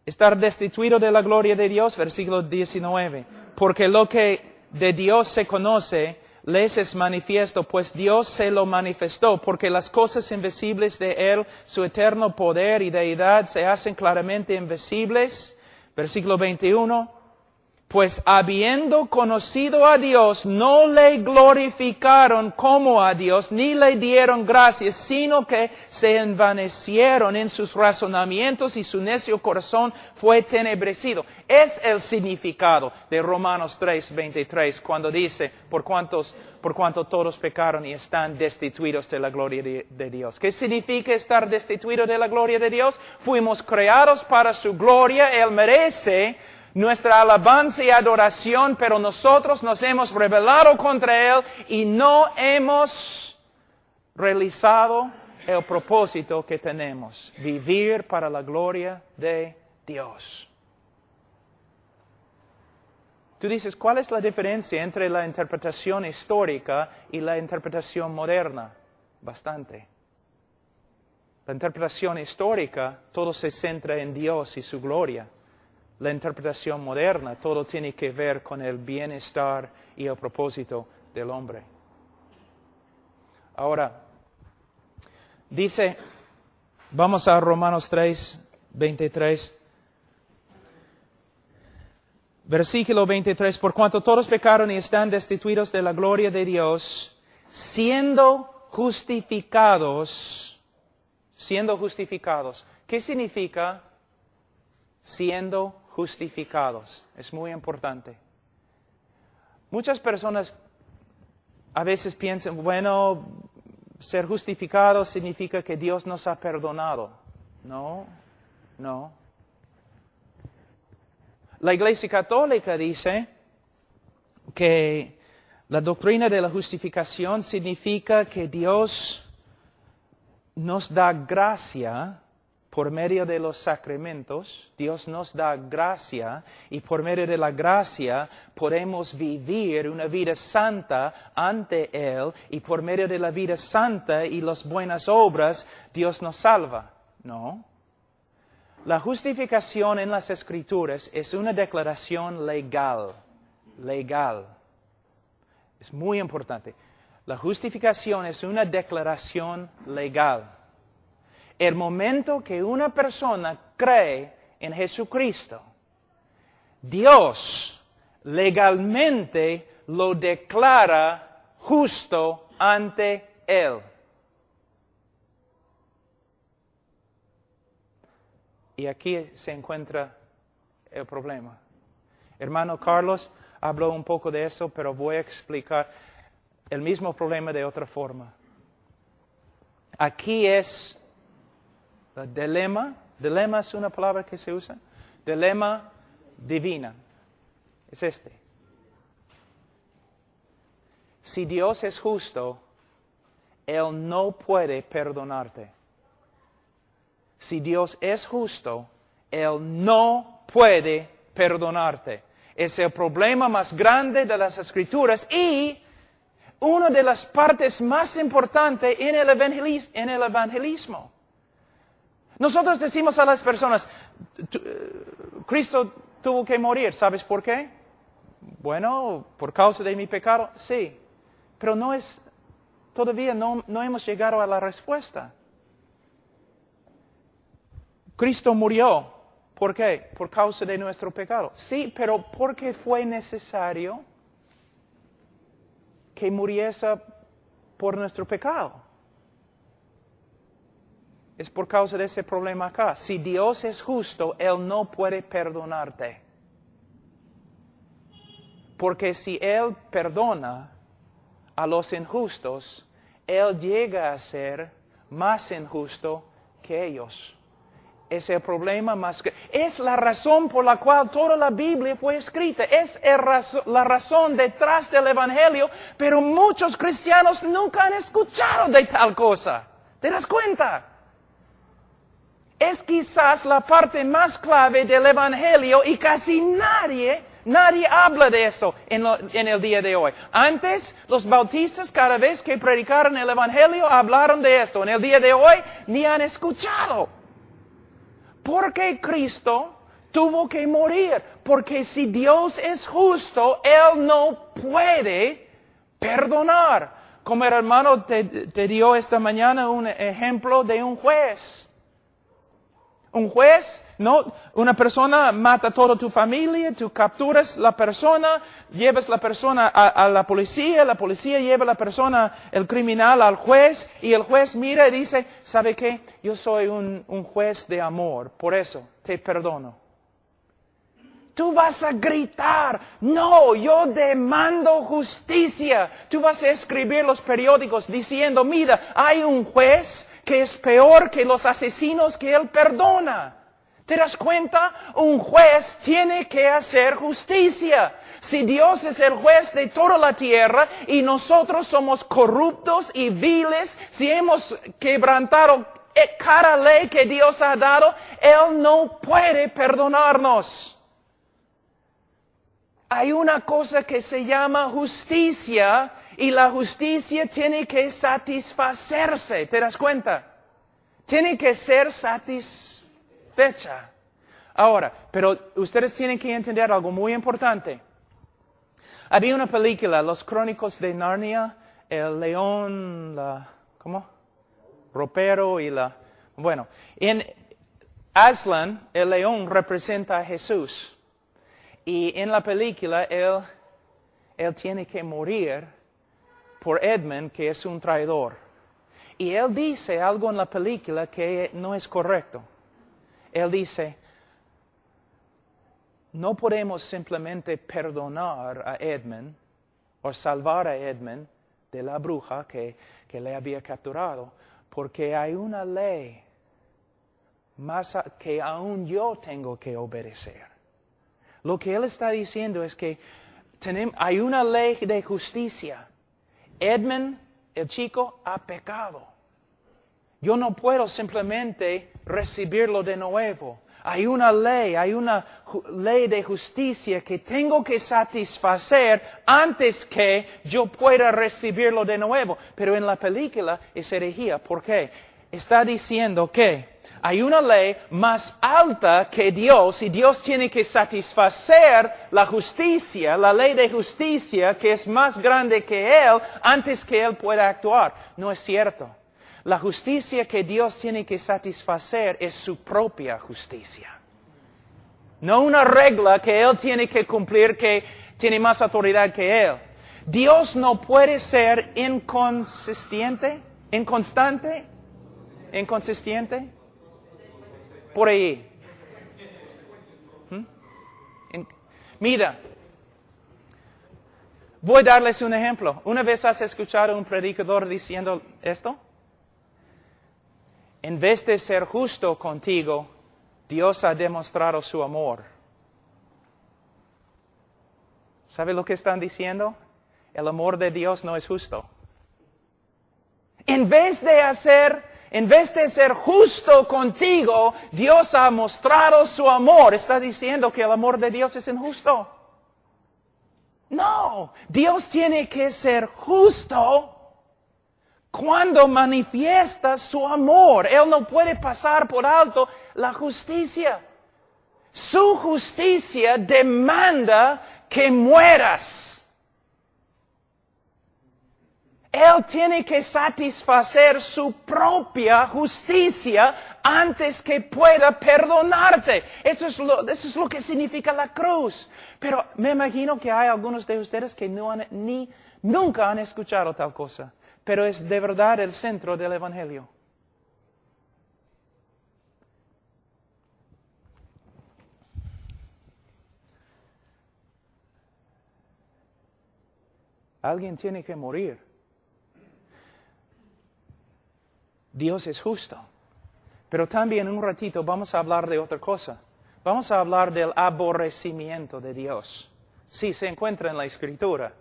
A: estar destituido de la gloria de Dios? Versículo 19. Porque lo que de Dios se conoce, les es manifiesto, pues Dios se lo manifestó, porque las cosas invisibles de Él, su eterno poder y deidad, se hacen claramente invisibles. Versículo 21. Pues habiendo conocido a Dios, no le glorificaron como a Dios, ni le dieron gracias, sino que se envanecieron en sus razonamientos y su necio corazón fue tenebrecido. Es el significado de Romanos 3, 23, cuando dice, por cuanto todos pecaron y están destituidos de la gloria de Dios. ¿Qué significa estar destituidos de la gloria de Dios? Fuimos creados para su gloria, Él merece nuestra alabanza y adoración, pero nosotros nos hemos rebelado contra Él y no hemos realizado el propósito que tenemos, vivir para la gloria de Dios. Tú dices, ¿cuál es la diferencia entre la interpretación histórica y la interpretación moderna? Bastante. La interpretación histórica, todo se centra en Dios y su gloria. La interpretación moderna, todo tiene que ver con el bienestar y el propósito del hombre. Ahora, dice, vamos a Romanos 3, 23. Versículo 23, por cuanto todos pecaron y están destituidos de la gloria de Dios, siendo justificados. ¿Qué significa siendo justificados? Es muy importante. Muchas personas a veces piensan, bueno, ser justificados significa que Dios nos ha perdonado. No. La Iglesia Católica dice que la doctrina de la justificación significa que Dios nos da gracia por medio de los sacramentos. Dios nos da gracia y por medio de la gracia podemos vivir una vida santa ante Él y por medio de la vida santa y las buenas obras Dios nos salva. No. La justificación en las Escrituras es una declaración legal. Es muy importante. La justificación es una declaración legal. El momento que una persona cree en Jesucristo, Dios legalmente lo declara justo ante Él. Y aquí se encuentra el problema. Hermano Carlos habló un poco de eso, pero voy a explicar el mismo problema de otra forma. Aquí es el dilema. Dilema es una palabra que se usa. Dilema divina. Es este. Si Dios es justo, Él no puede perdonarte. Si Dios es justo, Él no puede perdonarte. Es el problema más grande de las Escrituras y una de las partes más importantes en el evangelismo. Nosotros decimos a las personas, Cristo tuvo que morir. ¿Sabes por qué? Bueno, por causa de mi pecado, sí. Pero todavía no hemos llegado a la respuesta. Cristo murió. ¿Por qué? Por causa de nuestro pecado. Sí, pero ¿por qué fue necesario que muriese por nuestro pecado? Es por causa de ese problema acá. Si Dios es justo, Él no puede perdonarte. Porque si Él perdona a los injustos, Él llega a ser más injusto que ellos. Es el problema más grande. Es la razón por la cual toda la Biblia fue escrita. Es la razón detrás del Evangelio, pero muchos cristianos nunca han escuchado de tal cosa. ¿Te das cuenta? Es quizás la parte más clave del Evangelio y casi nadie habla de eso en el día de hoy. Antes, los bautistas cada vez que predicaron el Evangelio hablaron de esto. En el día de hoy ni han escuchado. Porque Cristo tuvo que morir. Porque si Dios es justo, Él no puede perdonar. Como el hermano te dio esta mañana un ejemplo de un juez. Un juez, no, una persona mata a toda tu familia, tú capturas la persona, llevas la persona a la policía lleva a la persona, el criminal, al juez, y el juez mira y dice, ¿sabe qué? Yo soy un juez de amor, por eso te perdono. Tú vas a gritar, no, yo demando justicia. Tú vas a escribir los periódicos diciendo, mira, hay un juez que es peor que los asesinos que él perdona. ¿Te das cuenta? Un juez tiene que hacer justicia. Si Dios es el juez de toda la tierra y nosotros somos corruptos y viles, si hemos quebrantado cada ley que Dios ha dado, Él no puede perdonarnos. Hay una cosa que se llama justicia y la justicia tiene que satisfacerse. ¿Te das cuenta? Tiene que ser satisfecha. Ahora, pero ustedes tienen que entender algo muy importante. Había una película, Los Crónicos de Narnia, el león, ropero y bueno, en Aslan, el león representa a Jesús. Y en la película, él tiene que morir por Edmund, que es un traidor. Y él dice algo en la película que no es correcto. Él dice, no podemos simplemente perdonar a Edmund o salvar a Edmund de la bruja que le había capturado, porque hay una ley más que aún yo tengo que obedecer. Lo que él está diciendo es que hay una ley de justicia. Edmund, el chico, ha pecado. Yo no puedo simplemente recibirlo de nuevo. Hay una ley de justicia que tengo que satisfacer antes que yo pueda recibirlo de nuevo. Pero en la película es herejía. ¿Por qué? Está diciendo que hay una ley más alta que Dios y Dios tiene que satisfacer la justicia, la ley de justicia que es más grande que Él antes que Él pueda actuar. No es cierto. La justicia que Dios tiene que satisfacer es su propia justicia. No una regla que Él tiene que cumplir que tiene más autoridad que Él. Dios no puede ser inconsistente. Por ahí. Mira, voy a darles un ejemplo. ¿Una vez has escuchado a un predicador diciendo esto? En vez de ser justo contigo, Dios ha demostrado su amor. ¿Sabe lo que están diciendo? El amor de Dios no es justo. En vez de ser justo contigo, Dios ha mostrado su amor. Está diciendo que el amor de Dios es injusto. No, Dios tiene que ser justo cuando manifiesta su amor. Él no puede pasar por alto la justicia. Su justicia demanda que mueras. Él tiene que satisfacer su propia justicia antes que pueda perdonarte. Eso es lo que significa la cruz. Pero me imagino que hay algunos de ustedes que nunca han escuchado tal cosa. Pero es de verdad el centro del Evangelio. Alguien tiene que morir. Dios es justo. Pero también en un ratito vamos a hablar de otra cosa. Vamos a hablar del aborrecimiento de Dios. Sí, se encuentra en la Escritura.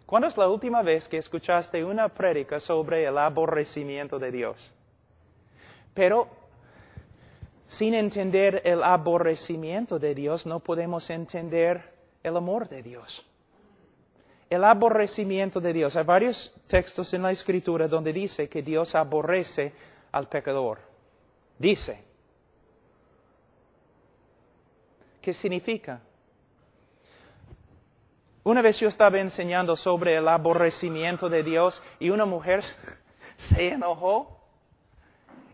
A: ¿Cuándo es la última vez que escuchaste una prédica sobre el aborrecimiento de Dios? Pero sin entender el aborrecimiento de Dios no podemos entender el amor de Dios. El aborrecimiento de Dios. Hay varios textos en la Escritura donde dice que Dios aborrece al pecador. Dice. ¿Qué significa? Una vez yo estaba enseñando sobre el aborrecimiento de Dios y una mujer se enojó.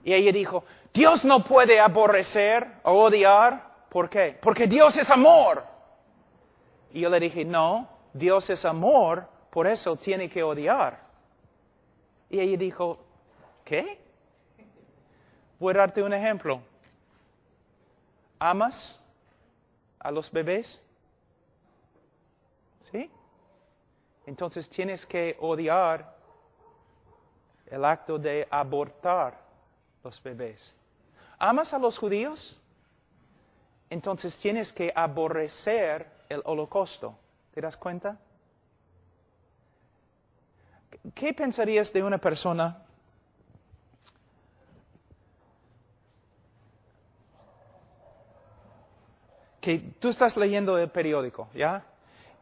A: Y ella dijo, Dios no puede aborrecer o odiar. ¿Por qué? Porque Dios es amor. Y yo le dije, no. Dios es amor, por eso tiene que odiar. Y ella dijo, ¿qué? Voy a darte un ejemplo. ¿Amas a los bebés? ¿Sí? Entonces tienes que odiar el acto de abortar los bebés. ¿Amas a los judíos? Entonces tienes que aborrecer el holocausto. ¿Te das cuenta? ¿Qué pensarías de una persona que tú estás leyendo el periódico, ¿ya?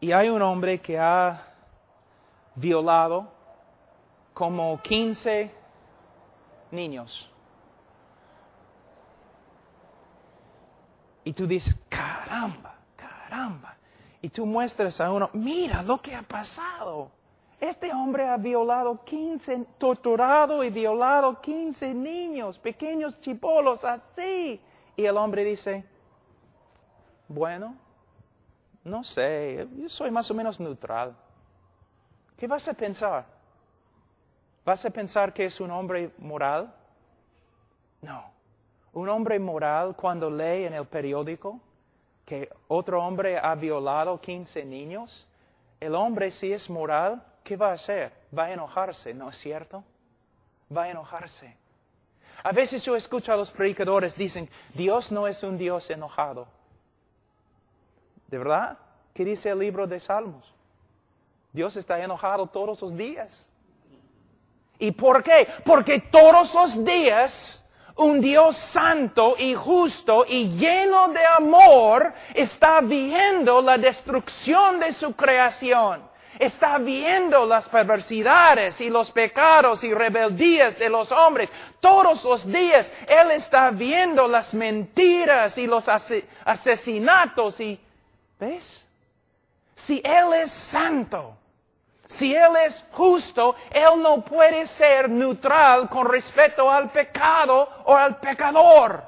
A: Y hay un hombre que ha violado como 15 niños. Y tú dices, caramba, caramba. Y tú muestras a uno, mira lo que ha pasado. Este hombre ha torturado y violado 15 niños, pequeños chibolos, así. Y el hombre dice, bueno, no sé, yo soy más o menos neutral. ¿Qué vas a pensar? ¿Vas a pensar que es un hombre moral? No. Un hombre moral cuando lee en el periódico que otro hombre ha violado 15 niños, el hombre si es moral, ¿qué va a hacer? Va a enojarse, ¿no es cierto? Va a enojarse. A veces yo escucho a los predicadores dicen, Dios no es un Dios enojado. ¿De verdad? ¿Qué dice el libro de Salmos? Dios está enojado todos los días. ¿Y por qué? Porque todos los días un Dios santo y justo y lleno de amor está viendo la destrucción de su creación. Está viendo las perversidades y los pecados y rebeldías de los hombres. Todos los días Él está viendo las mentiras y los asesinatos. ¿Ves? Si Él es santo, si Él es justo, Él no puede ser neutral con respecto al pecado o al pecador.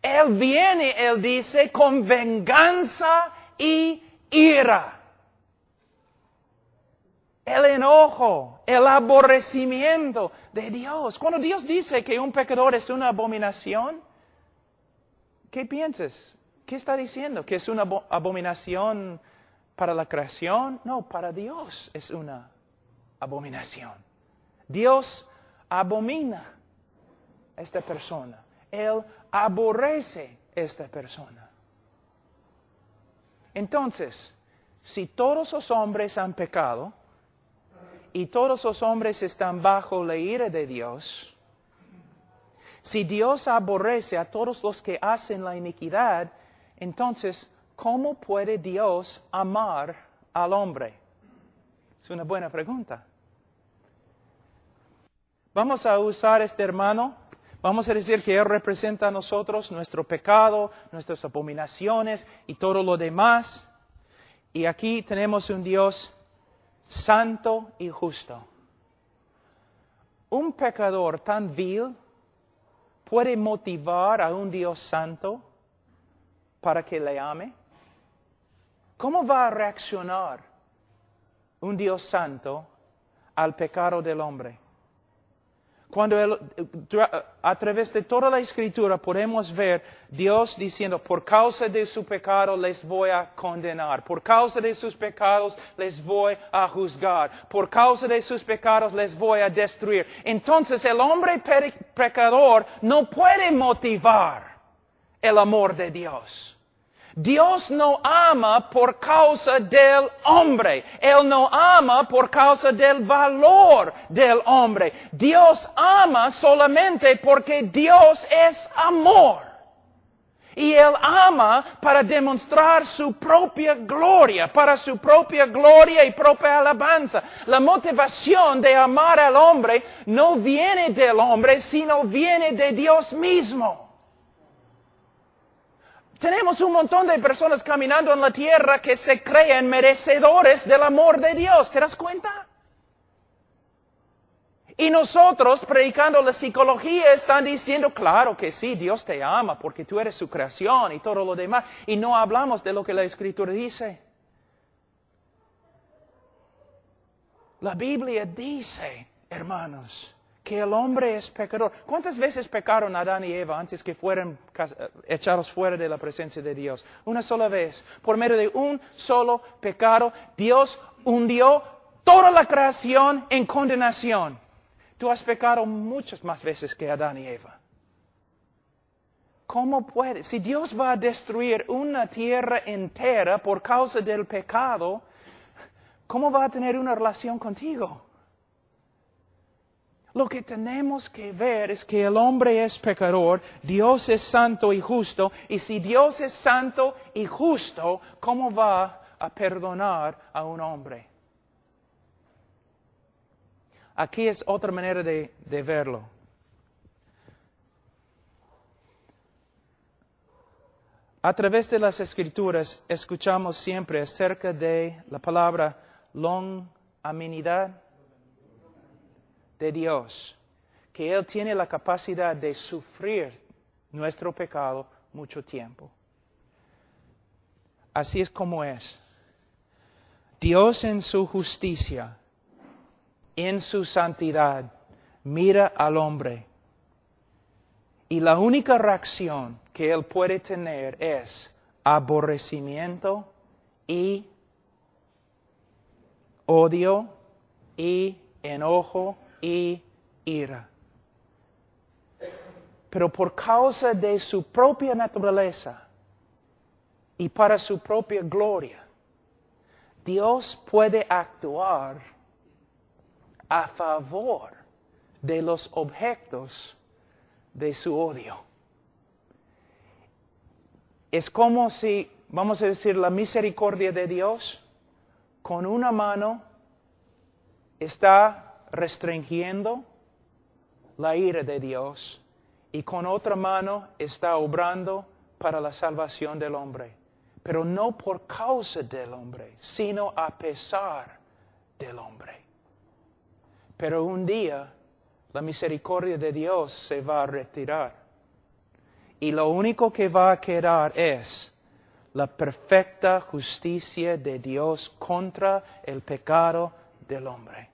A: Él viene, Él dice, con venganza y ira. El enojo, el aborrecimiento de Dios. Cuando Dios dice que un pecador es una abominación, ¿qué piensas? ¿Qué está diciendo? ¿Que es una abominación para la creación? No, para Dios es una abominación. Dios abomina a esta persona. Él aborrece a esta persona. Entonces, si todos los hombres han pecado y todos los hombres están bajo la ira de Dios, si Dios aborrece a todos los que hacen la iniquidad, entonces, ¿cómo puede Dios amar al hombre? Es una buena pregunta. Vamos a usar este hermano Vamos a decir que Él representa a nosotros nuestro pecado, nuestras abominaciones y todo lo demás. Y aquí tenemos un Dios santo y justo. Un pecador tan vil puede motivar a un Dios santo para que le ame. ¿Cómo va a reaccionar un Dios santo al pecado del hombre? Cuando a través de toda la Escritura podemos ver Dios diciendo, por causa de su pecado les voy a condenar, por causa de sus pecados les voy a juzgar, por causa de sus pecados les voy a destruir. Entonces el hombre pecador no puede motivar el amor de Dios. Dios no ama por causa del hombre. Él no ama por causa del valor del hombre. Dios ama solamente porque Dios es amor. Y Él ama para demostrar su propia gloria, para su propia gloria y propia alabanza. La motivación de amar al hombre no viene del hombre, sino viene de Dios mismo. Tenemos un montón de personas caminando en la tierra que se creen merecedores del amor de Dios. ¿Te das cuenta? Y nosotros, predicando la psicología, están diciendo, claro que sí, Dios te ama porque tú eres su creación y todo lo demás. Y no hablamos de lo que la Escritura dice. La Biblia dice, hermanos, que el hombre es pecador. ¿Cuántas veces pecaron Adán y Eva antes que fueran echados fuera de la presencia de Dios? Una sola vez. Por medio de un solo pecado, Dios hundió toda la creación en condenación. Tú has pecado muchas más veces que Adán y Eva. ¿Cómo puede? Si Dios va a destruir una tierra entera por causa del pecado, ¿cómo va a tener una relación contigo? Lo que tenemos que ver es que el hombre es pecador, Dios es santo y justo, y si Dios es santo y justo, ¿cómo va a perdonar a un hombre? Aquí es otra manera de verlo. A través de las Escrituras escuchamos siempre acerca de la palabra longanimidad de Dios, que Él tiene la capacidad de sufrir nuestro pecado mucho tiempo. Así es como es. Dios en su justicia, en su santidad, mira al hombre. Y la única reacción que Él puede tener es aborrecimiento y odio y enojo y ira. Pero por causa de su propia naturaleza y para su propia gloria, Dios puede actuar a favor de los objetos de su odio. Es como si, vamos a decir, la misericordia de Dios con una mano está restringiendo la ira de Dios y con otra mano está obrando para la salvación del hombre. Pero no por causa del hombre, sino a pesar del hombre. Pero un día la misericordia de Dios se va a retirar. Y lo único que va a quedar es la perfecta justicia de Dios contra el pecado del hombre.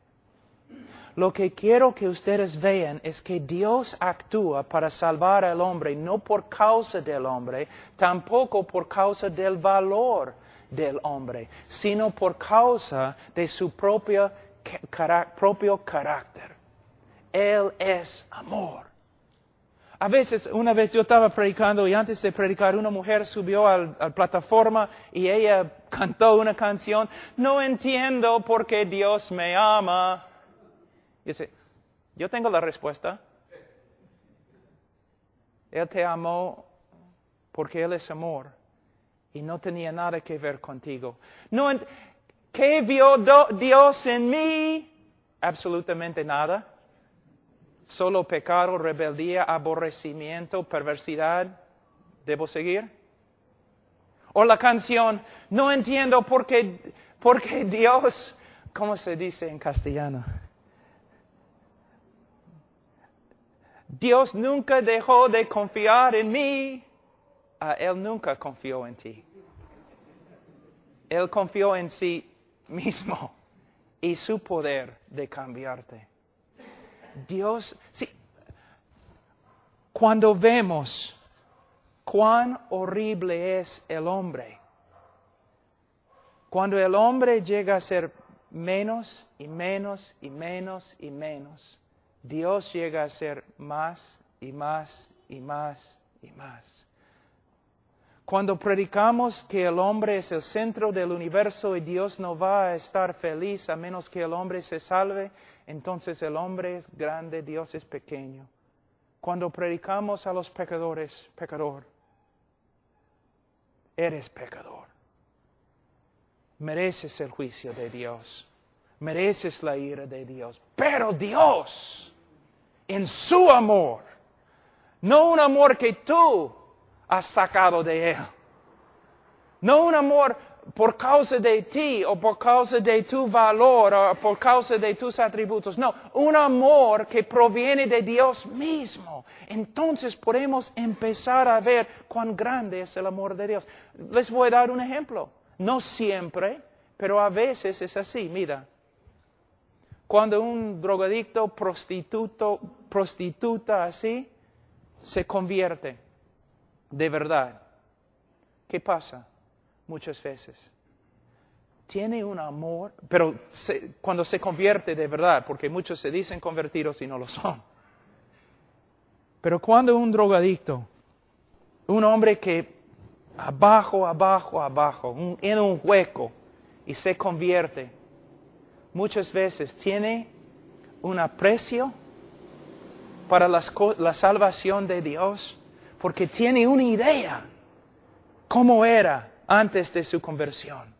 A: Lo que quiero que ustedes vean es que Dios actúa para salvar al hombre, no por causa del hombre, tampoco por causa del valor del hombre, sino por causa de su propio carácter. Él es amor. A veces, una vez yo estaba predicando y antes de predicar una mujer subió a la plataforma y ella cantó una canción, no entiendo por qué Dios me ama. Dice, yo tengo la respuesta. Él te amó porque Él es amor y no tenía nada que ver contigo. ¿Qué vio Dios en mí? Absolutamente nada. Solo pecado, rebeldía, aborrecimiento, perversidad. ¿Debo seguir? O la canción, no entiendo por qué Dios, ¿cómo se dice en castellano? Dios nunca dejó de confiar en mí. Él nunca confió en ti. Él confió en sí mismo y su poder de cambiarte. Dios, sí, cuando vemos cuán horrible es el hombre, cuando el hombre llega a ser menos y menos y menos y menos, Dios llega a ser más y más y más y más. Cuando predicamos que el hombre es el centro del universo y Dios no va a estar feliz a menos que el hombre se salve, entonces el hombre es grande, Dios es pequeño. Cuando predicamos a los pecadores, pecador, eres pecador. Mereces el juicio de Dios. Mereces la ira de Dios. Pero Dios, en su amor, no un amor que tú has sacado de Él. No un amor por causa de ti o por causa de tu valor o por causa de tus atributos. No, un amor que proviene de Dios mismo. Entonces podemos empezar a ver cuán grande es el amor de Dios. Les voy a dar un ejemplo. No siempre, pero a veces es así. Mira, cuando un drogadicto, prostituta así, se convierte de verdad, ¿qué pasa? Muchas veces tiene un amor, pero cuando se convierte de verdad, porque muchos se dicen convertidos y no lo son. Pero cuando un drogadicto, un hombre que abajo, en un hueco y se convierte, muchas veces tiene un aprecio para la salvación de Dios, porque tiene una idea cómo era antes de su conversión.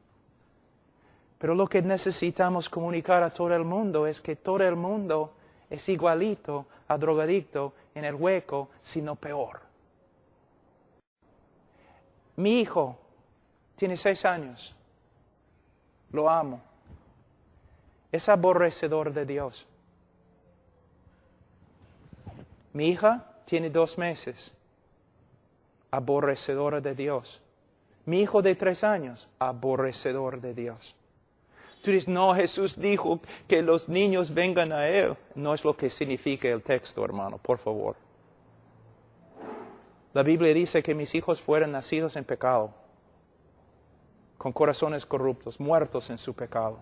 A: Pero lo que necesitamos comunicar a todo el mundo es que todo el mundo es igualito a drogadicto en el hueco, sino peor. Mi hijo tiene 6 años. Lo amo. Es aborrecedor de Dios. Mi hija tiene 2 meses. Aborrecedora de Dios. Mi hijo de 3 años, aborrecedor de Dios. Tú dices, no, Jesús dijo que los niños vengan a Él. No es lo que significa el texto, hermano, por favor. La Biblia dice que mis hijos fueron nacidos en pecado, con corazones corruptos, muertos en su pecado.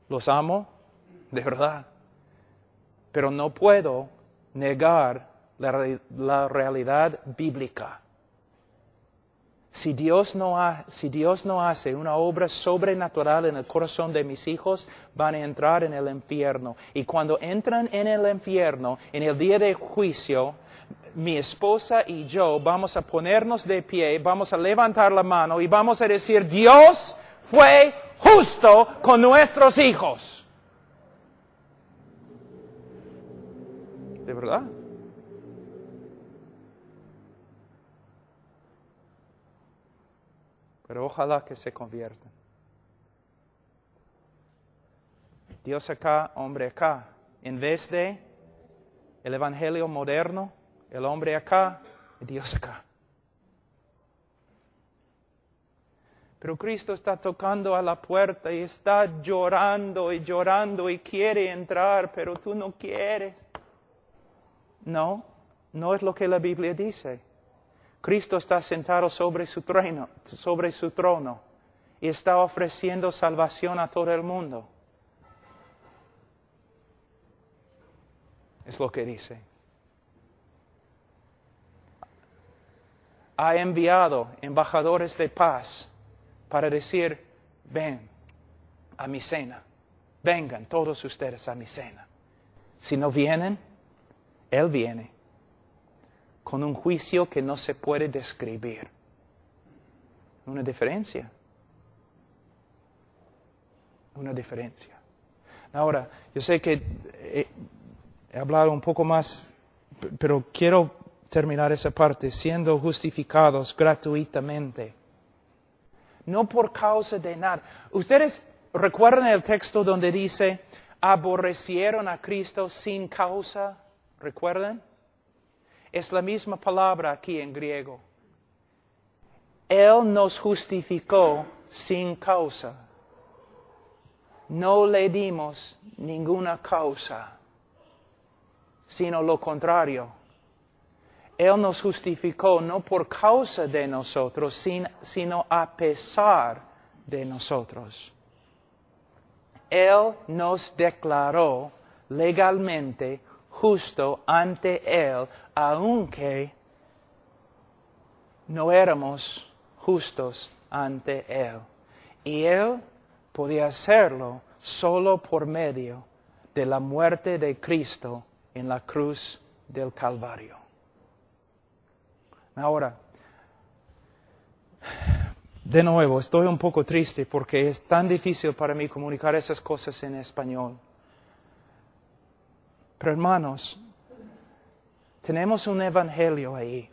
A: Los amo, de verdad, pero no puedo negar la realidad bíblica. Si Dios no hace una obra sobrenatural en el corazón de mis hijos, van a entrar en el infierno. Y cuando entran en el infierno, en el día de juicio, mi esposa y yo vamos a ponernos de pie, vamos a levantar la mano y vamos a decir, Dios fue justo con nuestros hijos. ¿De verdad? Pero ojalá que se conviertan. Dios acá, hombre acá. En vez de el evangelio moderno, el hombre acá y Dios acá. Pero Cristo está tocando a la puerta y está llorando y quiere entrar, pero tú no quieres. No, no es lo que la Biblia dice. Cristo está sentado sobre su trono y está ofreciendo salvación a todo el mundo. Es lo que dice. Ha enviado embajadores de paz para decir, ven a mi cena. Vengan todos ustedes a mi cena. Si no vienen, Él viene con un juicio que no se puede describir. Una diferencia. Una diferencia. Ahora, yo sé que he hablado un poco más, pero quiero terminar esa parte, siendo justificados gratuitamente. No por causa de nada. Ustedes recuerdan el texto donde dice, aborrecieron a Cristo sin causa. ¿Recuerdan? Es la misma palabra aquí en griego. Él nos justificó sin causa. No le dimos ninguna causa, sino lo contrario. Él nos justificó no por causa de nosotros, sino a pesar de nosotros. Él nos declaró legalmente justo ante Él, aunque no éramos justos ante Él. Y Él podía hacerlo solo por medio de la muerte de Cristo en la cruz del Calvario. Ahora, de nuevo, estoy un poco triste porque es tan difícil para mí comunicar esas cosas en español. Pero hermanos, tenemos un evangelio ahí,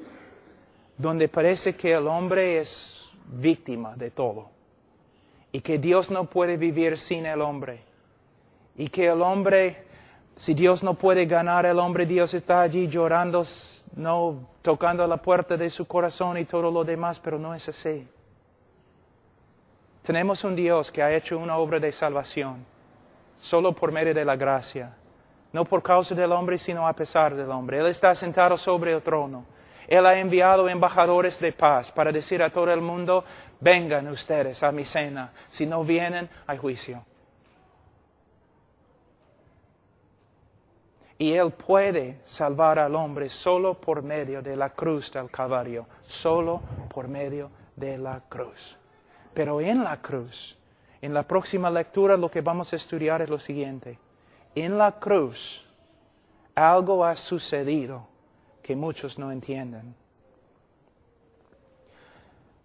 A: donde parece que el hombre es víctima de todo, y que Dios no puede vivir sin el hombre, y que el hombre, si Dios no puede ganar el hombre, Dios está allí llorando, no tocando la puerta de su corazón y todo lo demás, pero no es así. Tenemos un Dios que ha hecho una obra de salvación, solo por medio de la gracia, no por causa del hombre, sino a pesar del hombre. Él está sentado sobre el trono. Él ha enviado embajadores de paz para decir a todo el mundo, vengan ustedes a mi cena. Si no vienen, hay juicio. Y Él puede salvar al hombre solo por medio de la cruz del Calvario. Solo por medio de la cruz. Pero en la cruz, en la próxima lectura lo que vamos a estudiar es lo siguiente. En la cruz, algo ha sucedido que muchos no entienden.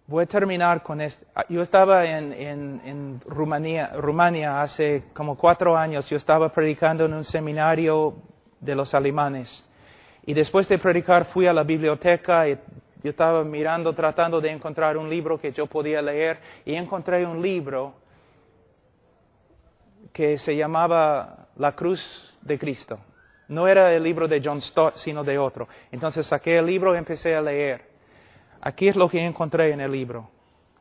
A: Voy a terminar con esto. Yo estaba en Rumania hace como 4 años. Yo estaba predicando en un seminario de los alemanes. Y después de predicar fui a la biblioteca y yo estaba mirando, tratando de encontrar un libro que yo podía leer. Y encontré un libro que se llamaba La Cruz de Cristo. No era el libro de John Stott, sino de otro. Entonces saqué el libro y empecé a leer. Aquí es lo que encontré en el libro.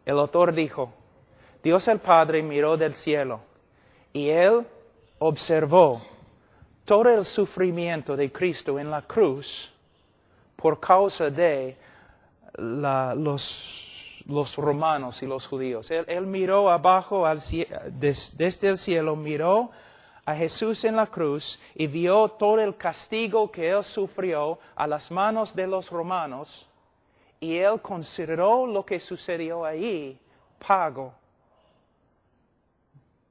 A: El autor dijo, Dios el Padre miró del cielo y Él observó todo el sufrimiento de Cristo en la cruz por causa de los romanos y los judíos. Él miró abajo, desde el cielo, miró a Jesús en la cruz y vio todo el castigo que Él sufrió a las manos de los romanos. Y Él consideró lo que sucedió ahí pago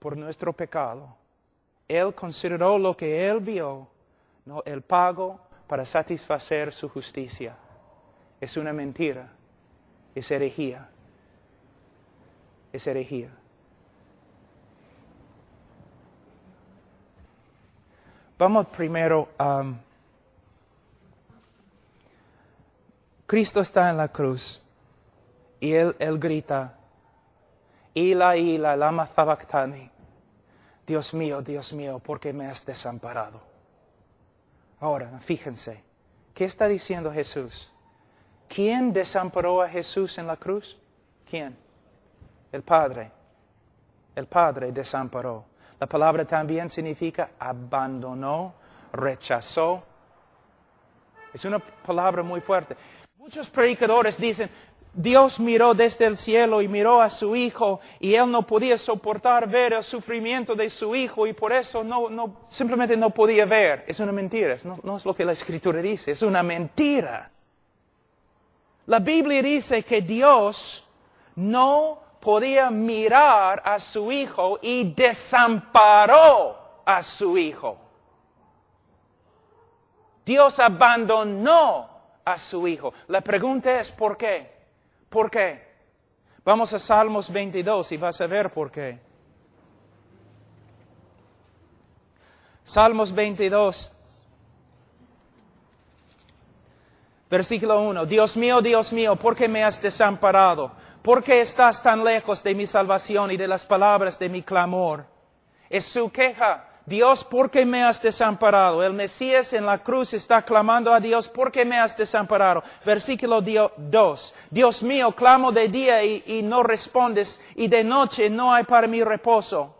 A: por nuestro pecado. Él consideró lo que Él vio, ¿no? El pago para satisfacer su justicia. Es una mentira. Es herejía. Es herejía. Vamos primero a... Cristo está en la cruz y Él grita, Ila, Ila, lama sabactani. Dios mío, ¿por qué me has desamparado? Ahora, fíjense, ¿qué está diciendo Jesús? ¿Quién desamparó a Jesús en la cruz? ¿Quién? El Padre. El Padre desamparó. La palabra también significa abandonó, rechazó. Es una palabra muy fuerte. Muchos predicadores dicen, Dios miró desde el cielo y miró a su Hijo y Él no podía soportar ver el sufrimiento de su Hijo y por eso simplemente no podía ver. Es una mentira, no es lo que la Escritura dice, es una mentira. La Biblia dice que Dios no podía mirar a su Hijo y desamparó a su Hijo. Dios abandonó a su Hijo. La pregunta es ¿por qué? ¿Por qué? Vamos a Salmos 22 y vas a ver por qué. Salmos 22. Versículo 1. Dios mío, ¿por qué me has desamparado? ¿Por qué estás tan lejos de mi salvación y de las palabras de mi clamor? Es su queja. Dios, ¿por qué me has desamparado? El Mesías en la cruz está clamando a Dios, ¿por qué me has desamparado? Versículo 2. Dios mío, clamo de día y no respondes, y de noche no hay para mí reposo.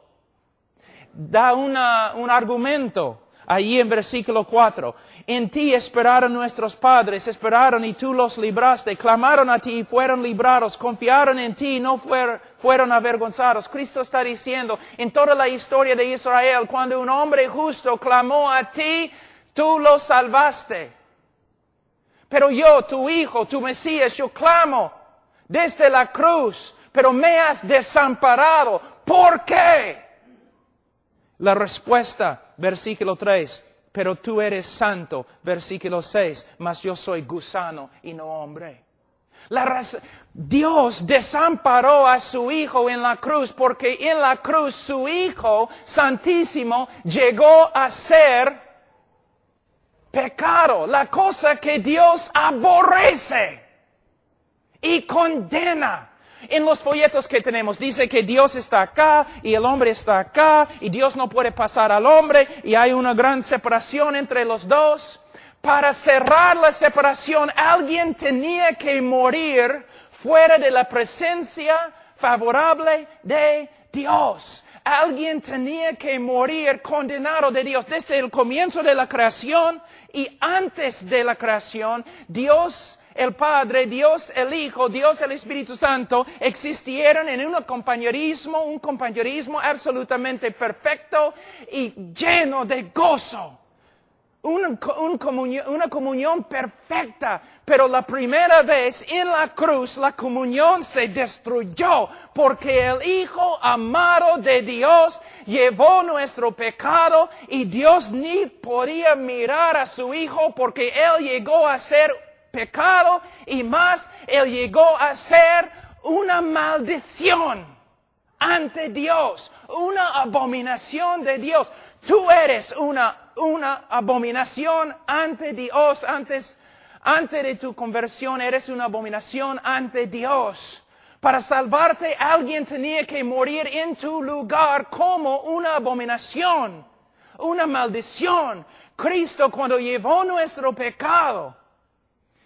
A: Da un argumento ahí en versículo 4. En ti esperaron nuestros padres, esperaron y tú los libraste, clamaron a ti y fueron librados, confiaron en ti y no fueron avergonzados. Cristo está diciendo, en toda la historia de Israel, cuando un hombre justo clamó a ti, tú lo salvaste. Pero yo, tu hijo, tu Mesías, yo clamo desde la cruz, pero me has desamparado. ¿Por qué? La respuesta, versículo 3. Pero tú eres santo, versículo 6, mas yo soy gusano y no hombre. Dios desamparó a su Hijo en la cruz, porque en la cruz su Hijo Santísimo llegó a ser pecado, la cosa que Dios aborrece y condena. En los folletos que tenemos dice que Dios está acá y el hombre está acá y Dios no puede pasar al hombre y hay una gran separación entre los dos. Para cerrar la separación, alguien tenía que morir fuera de la presencia favorable de Dios. Alguien tenía que morir condenado de Dios. Desde el comienzo de la creación y antes de la creación, Dios el Padre, Dios el Hijo, Dios el Espíritu Santo existieron en un compañerismo absolutamente perfecto y lleno de gozo. Una comunión perfecta, pero la primera vez en la cruz la comunión se destruyó porque el Hijo amado de Dios llevó nuestro pecado y Dios ni podía mirar a su Hijo porque Él llegó a ser pecado y más, Él llegó a ser una maldición ante Dios, una abominación de Dios. Tú eres una abominación ante Dios, antes de tu conversión eres una abominación ante Dios. Para salvarte alguien tenía que morir en tu lugar como una abominación, una maldición. Cristo cuando llevó nuestro pecado,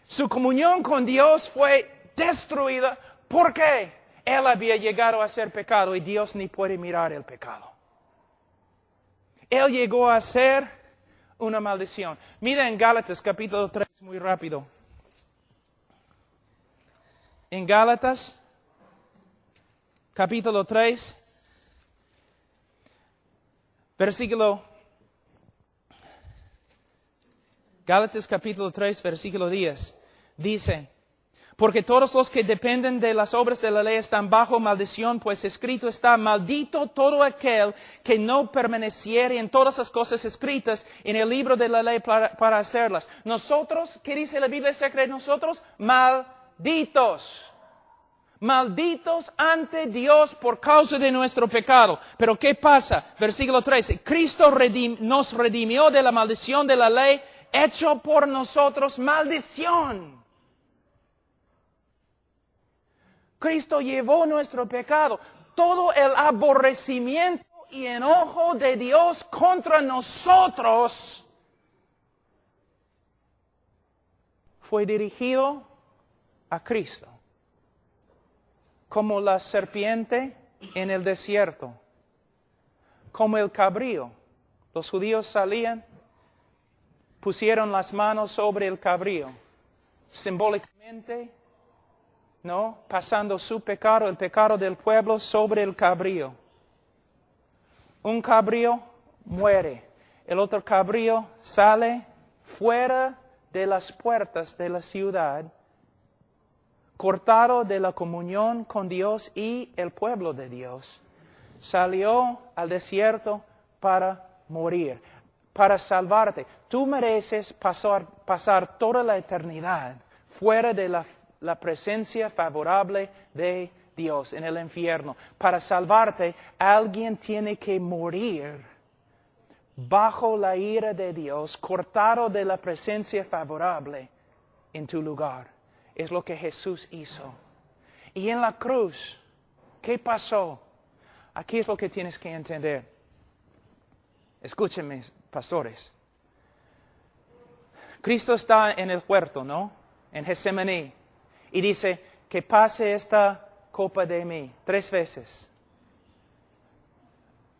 A: su comunión con Dios fue destruida. ¿Por qué? Él había llegado a ser pecado y Dios ni puede mirar el pecado. Él llegó a ser una maldición. Mira en Gálatas capítulo 3 muy rápido. En Gálatas capítulo 3, Gálatas capítulo 3, versículo 10, dice, porque todos los que dependen de las obras de la ley están bajo maldición, pues escrito está, maldito todo aquel que no permaneciere en todas las cosas escritas en el libro de la ley para hacerlas. Nosotros, ¿qué dice la Biblia secreta? Nosotros, malditos. Malditos ante Dios por causa de nuestro pecado. Pero ¿qué pasa? Versículo 13. Cristo nos redimió de la maldición de la ley, hecho por nosotros maldición. Cristo llevó nuestro pecado. Todo el aborrecimiento y enojo de Dios contra nosotros fue dirigido a Cristo. Como la serpiente en el desierto. Como el cabrío. Los judíos salían, pusieron las manos sobre el cabrío. Simbólicamente, ¿no? Pasando su pecado, el pecado del pueblo, sobre el cabrío. Un cabrío muere. El otro cabrío sale fuera de las puertas de la ciudad, cortado de la comunión con Dios y el pueblo de Dios. Salió al desierto para morir, para salvarte. Tú mereces pasar toda la eternidad fuera de la presencia favorable de Dios en el infierno. Para salvarte, alguien tiene que morir bajo la ira de Dios, cortado de la presencia favorable en tu lugar. Es lo que Jesús hizo. Y en la cruz, ¿qué pasó? Aquí es lo que tienes que entender. Escúchenme, pastores. Cristo está en el huerto, ¿no? En Getsemaní. Y dice, que pase esta copa de mí 3 veces.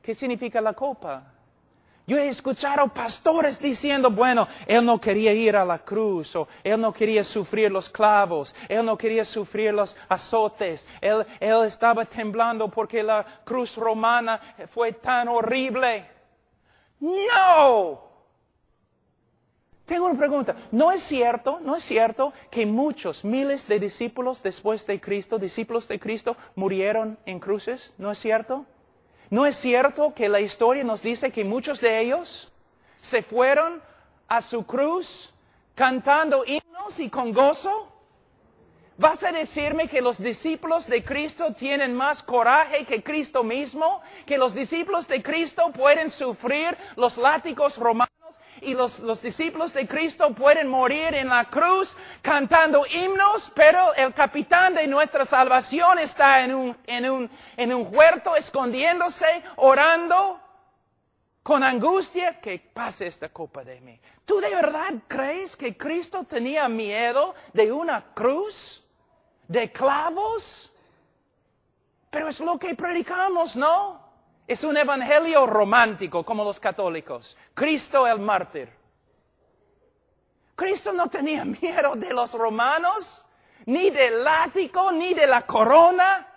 A: ¿Qué significa la copa? Yo he escuchado pastores diciendo, bueno, Él no quería ir a la cruz, o Él no quería sufrir los clavos, Él no quería sufrir los azotes, Él estaba temblando porque la cruz romana fue tan horrible. ¡No! Tengo una pregunta. ¿No es cierto que muchos, miles de discípulos después de Cristo, discípulos de Cristo, murieron en cruces? ¿No es cierto? ¿No es cierto que la historia nos dice que muchos de ellos se fueron a su cruz cantando himnos y con gozo? ¿Vas a decirme que los discípulos de Cristo tienen más coraje que Cristo mismo? ¿Que los discípulos de Cristo pueden sufrir los látigos romanos? Y los discípulos de Cristo pueden morir en la cruz cantando himnos, pero el capitán de nuestra salvación está en un huerto escondiéndose, orando con angustia, que pase esta copa de mí. ¿Tú de verdad crees que Cristo tenía miedo de una cruz? ¿De clavos? Pero es lo que predicamos, ¿no? Es un evangelio romántico, como los católicos. Cristo el mártir. Cristo no tenía miedo de los romanos, ni del látigo, ni de la corona.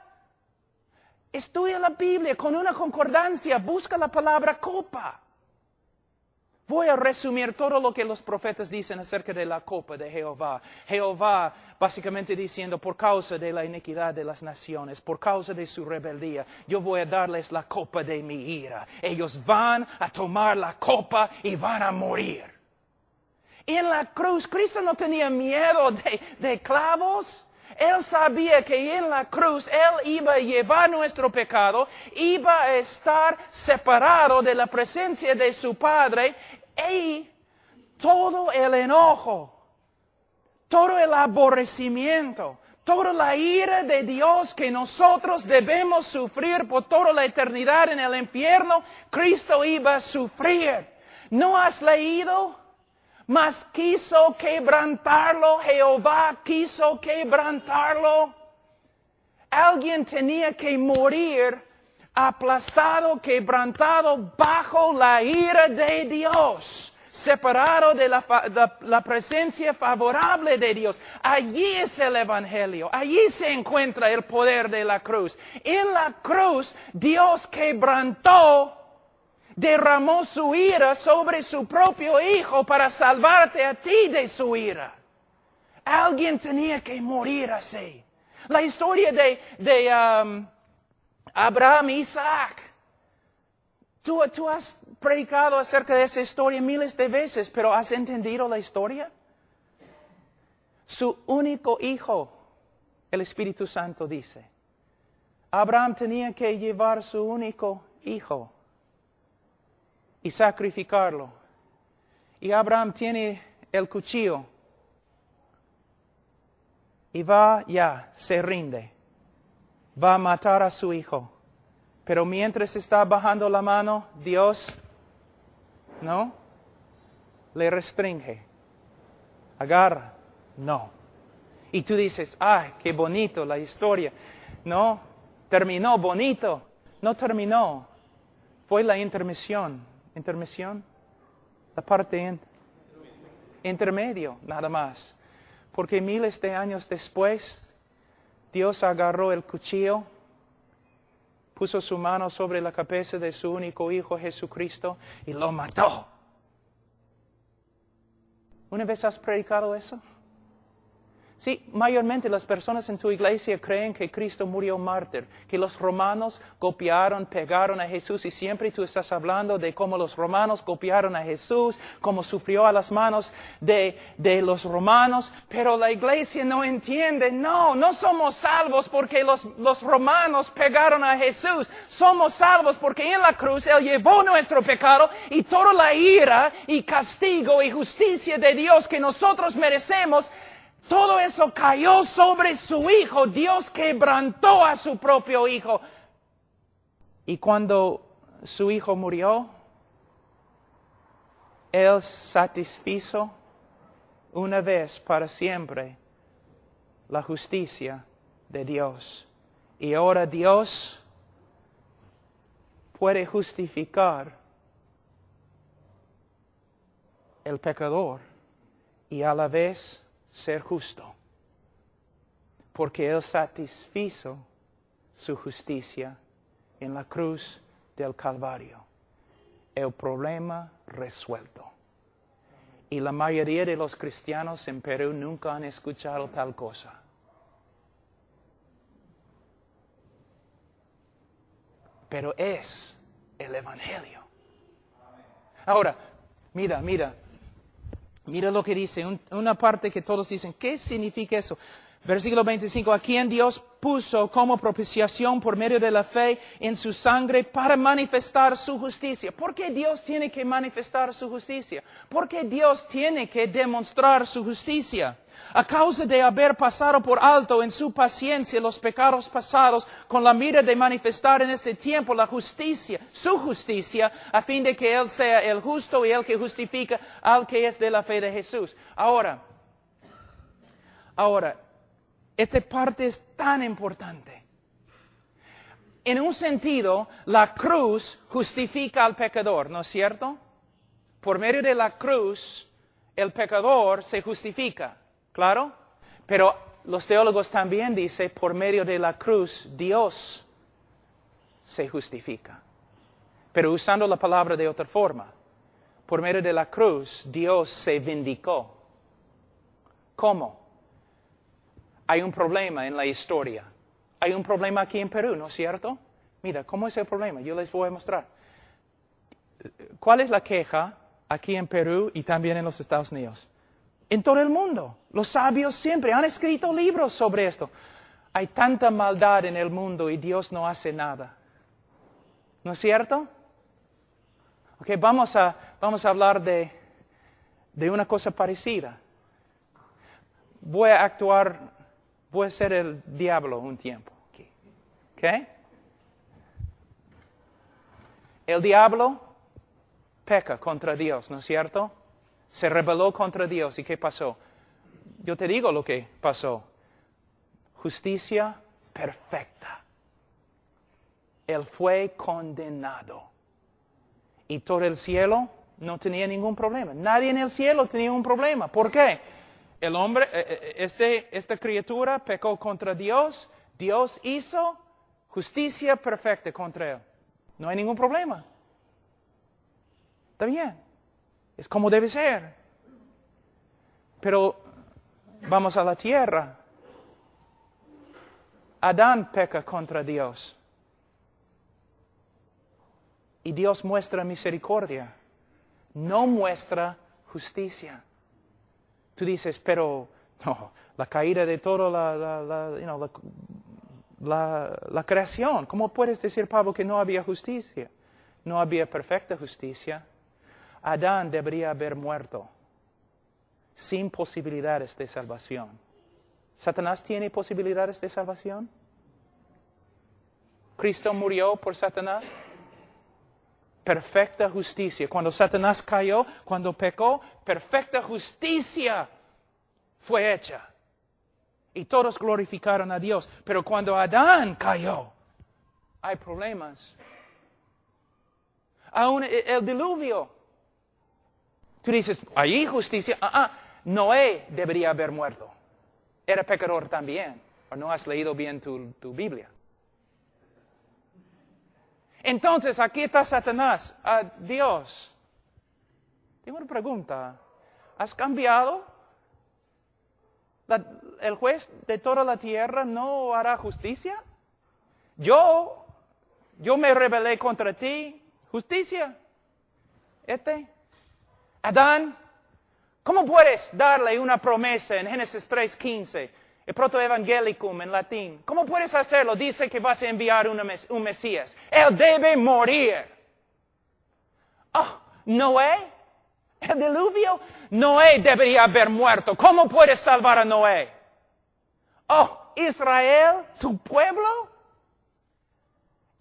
A: Estudia la Biblia con una concordancia, busca la palabra copa. Voy a resumir todo lo que los profetas dicen acerca de la copa de Jehová. Jehová básicamente diciendo, por causa de la iniquidad de las naciones, por causa de su rebeldía, yo voy a darles la copa de mi ira. Ellos van a tomar la copa y van a morir. Y en la cruz, Cristo no tenía miedo de clavos. Él sabía que en la cruz Él iba a llevar nuestro pecado, iba a estar separado de la presencia de su Padre, y todo el enojo, todo el aborrecimiento, toda la ira de Dios que nosotros debemos sufrir por toda la eternidad en el infierno, Cristo iba a sufrir. ¿No has leído? Mas quiso quebrantarlo, Jehová quiso quebrantarlo. Alguien tenía que morir aplastado, quebrantado bajo la ira de Dios, separado de la presencia favorable de Dios. Allí es el evangelio, allí se encuentra el poder de la cruz. En la cruz Dios quebrantó, derramó su ira sobre su propio Hijo para salvarte a ti de su ira. Alguien tenía que morir así. La historia de Abraham y Isaac. Tú has predicado acerca de esa historia miles de veces, pero ¿has entendido la historia? Su único hijo, el Espíritu Santo dice. Abraham tenía que llevar su único hijo y sacrificarlo. Y Abraham tiene el cuchillo y se rinde. Va a matar a su hijo. Pero mientras está bajando la mano, Dios, ¿no? Le restringe. Agarra. No. Y tú dices, ¡ay, qué bonito la historia! No, terminó bonito. No terminó. Fue la intermisión. ¿Intermisión? La parte intermedio, nada más. Porque miles de años después, Dios agarró el cuchillo, puso su mano sobre la cabeza de su único Hijo Jesucristo y lo mató. ¿Una vez has predicado eso? Sí, mayormente las personas en tu iglesia creen que Cristo murió mártir, que los romanos golpearon, pegaron a Jesús, y siempre tú estás hablando de cómo los romanos golpearon a Jesús, cómo sufrió a las manos de los romanos, pero la iglesia no entiende. No somos salvos porque los romanos pegaron a Jesús. Somos salvos porque en la cruz Él llevó nuestro pecado y toda la ira y castigo y justicia de Dios que nosotros merecemos. Todo eso cayó sobre su hijo. Dios quebrantó a su propio hijo. Y cuando su hijo murió, Él satisfizo una vez para siempre la justicia de Dios. Y ahora Dios puede justificar el pecador y a la vez ser justo, porque Él satisfizo su justicia en la cruz del Calvario. El problema resuelto. Y la mayoría de los cristianos en Perú nunca han escuchado tal cosa. Pero es el Evangelio. Ahora, mira lo que dice, una parte que todos dicen, ¿qué significa eso? Versículo 25, a quien Dios puso como propiciación por medio de la fe en su sangre para manifestar su justicia. ¿Por qué Dios tiene que manifestar su justicia? ¿Por qué Dios tiene que demostrar su justicia? A causa de haber pasado por alto en su paciencia los pecados pasados, con la mira de manifestar en este tiempo la justicia, su justicia, a fin de que Él sea el justo y el que justifica al que es de la fe de Jesús. Ahora, esta parte es tan importante. En un sentido, la cruz justifica al pecador, ¿no es cierto? Por medio de la cruz, el pecador se justifica, ¿claro? Pero los teólogos también dicen, por medio de la cruz, Dios se justifica. Pero usando la palabra de otra forma, por medio de la cruz, Dios se vindicó. ¿Cómo? Hay un problema en la historia. Hay un problema aquí en Perú, ¿no es cierto? Mira, ¿cómo es el problema? Yo les voy a mostrar. ¿Cuál es la queja aquí en Perú y también en los Estados Unidos? En todo el mundo. Los sabios siempre han escrito libros sobre esto. Hay tanta maldad en el mundo y Dios no hace nada. ¿No es cierto? Ok, vamos a hablar de una cosa parecida. Voy a ser el diablo un tiempo. ¿Ok? El diablo peca contra Dios, ¿no es cierto? Se rebeló contra Dios. ¿Y qué pasó? Yo te digo lo que pasó. Justicia perfecta. Él fue condenado. Y todo el cielo no tenía ningún problema. Nadie en el cielo tenía un problema. ¿Por qué? El hombre, esta criatura pecó contra Dios. Dios hizo justicia perfecta contra él. No hay ningún problema. Está bien. Es como debe ser. Pero vamos a la tierra. Adán peca contra Dios. Y Dios muestra misericordia. No muestra justicia. Tú dices, pero no, la caída de toda la creación. ¿Cómo puedes decir, Pablo, que no había justicia? No había perfecta justicia. Adán debería haber muerto sin posibilidades de salvación. ¿Satanás tiene posibilidades de salvación? ¿Cristo murió por Satanás? Perfecta justicia. Cuando Satanás cayó, cuando pecó, perfecta justicia fue hecha. Y todos glorificaron a Dios. Pero cuando Adán cayó, hay problemas. Aún el diluvio. Tú dices, ¿hay justicia? Noé debería haber muerto. Era pecador también. ¿O no has leído bien tu Biblia? Entonces, aquí está Satanás. Dios, tengo una pregunta. ¿Has cambiado? ¿El juez de toda la tierra no hará justicia? Yo me rebelé contra ti. ¿Justicia? Adán, ¿cómo puedes darle una promesa en Génesis 3:15? El protoevangelicum en latín. ¿Cómo puedes hacerlo? Dice que vas a enviar un Mesías. Él debe morir. Noé, El diluvio, Noé debería haber muerto. ¿Cómo puedes salvar a Noé? Oh, Israel, tu pueblo,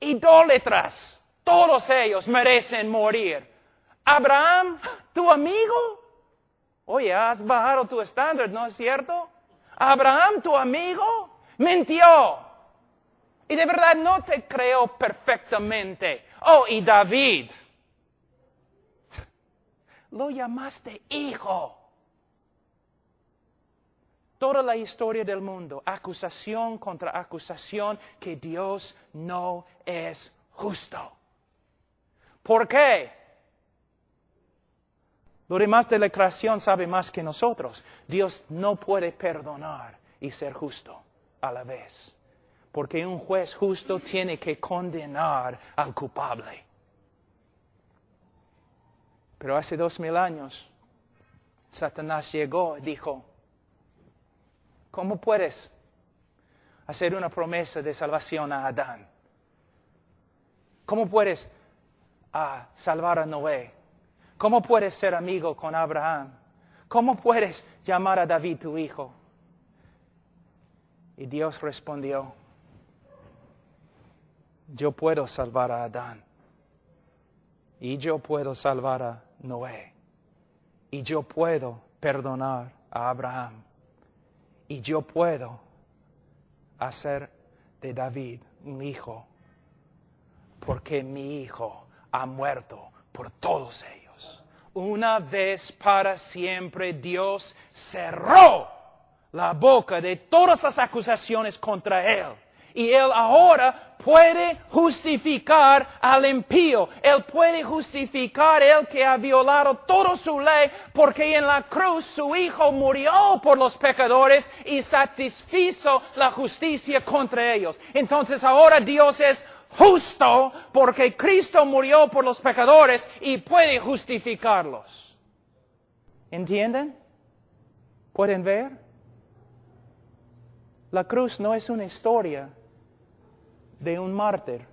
A: idólatras, todos ellos merecen morir. Abraham, tu amigo, oye, has bajado tu estándar, ¿no es cierto? Abraham, tu amigo, mintió. Y de verdad no te creo perfectamente. Oh, y David, lo llamaste hijo. Toda la historia del mundo, acusación contra acusación, que Dios no es justo. ¿Por qué? Lo demás de la creación sabe más que nosotros. Dios no puede perdonar y ser justo a la vez. Porque un juez justo tiene que condenar al culpable. Pero hace 2000 años, Satanás llegó y dijo, ¿cómo puedes hacer una promesa de salvación a Adán? ¿Cómo puedes salvar a Noé? ¿Cómo puedes ser amigo con Abraham? ¿Cómo puedes llamar a David tu hijo? Y Dios respondió, yo puedo salvar a Adán. Y yo puedo salvar a Noé. Y yo puedo perdonar a Abraham. Y yo puedo hacer de David un hijo, porque mi hijo ha muerto por todos ellos. Una vez para siempre Dios cerró la boca de todas las acusaciones contra él. Y él ahora puede justificar al impío. Él puede justificar el que ha violado toda su ley, porque en la cruz su Hijo murió por los pecadores y satisfizo la justicia contra ellos. Entonces ahora Dios es justo porque Cristo murió por los pecadores y puede justificarlos. ¿Entienden? ¿Pueden ver? La cruz no es una historia de un mártir.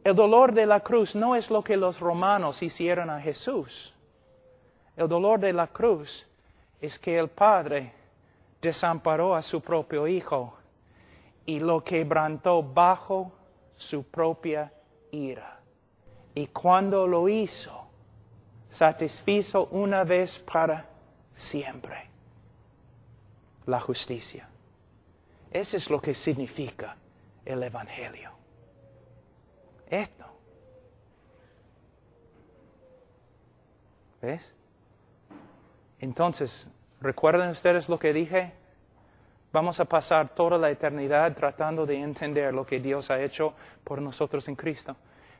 A: El dolor de la cruz no es lo que los romanos hicieron a Jesús. El dolor de la cruz es que el Padre desamparó a su propio Hijo y lo quebrantó bajo su propia ira. Y cuando lo hizo, satisfizo una vez para siempre la justicia. Eso es lo que significa el Evangelio. Esto. ¿Ves? Entonces, ¿recuerdan ustedes lo que dije? Vamos a pasar toda la eternidad tratando de entender lo que Dios ha hecho por nosotros en Cristo.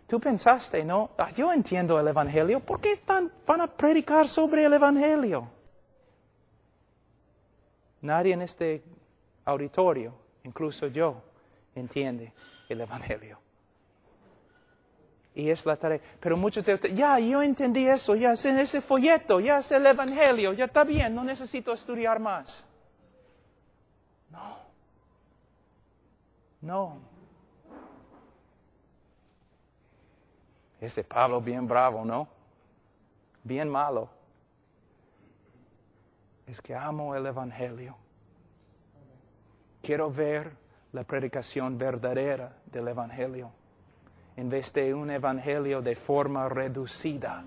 A: Tú pensaste, ¿no? Yo entiendo el Evangelio. ¿Por qué van a predicar sobre el Evangelio? Nadie en este auditorio, incluso yo, entiende el Evangelio. Y es la tarea. Pero muchos de ustedes, ya, yo entendí eso, ya es en ese folleto, ya es el Evangelio, ya está bien, no necesito estudiar más. No. Ese Pablo bien bravo, ¿no? Bien malo. Es que amo el Evangelio. Quiero ver la predicación verdadera del Evangelio, en vez de un Evangelio de forma reducida.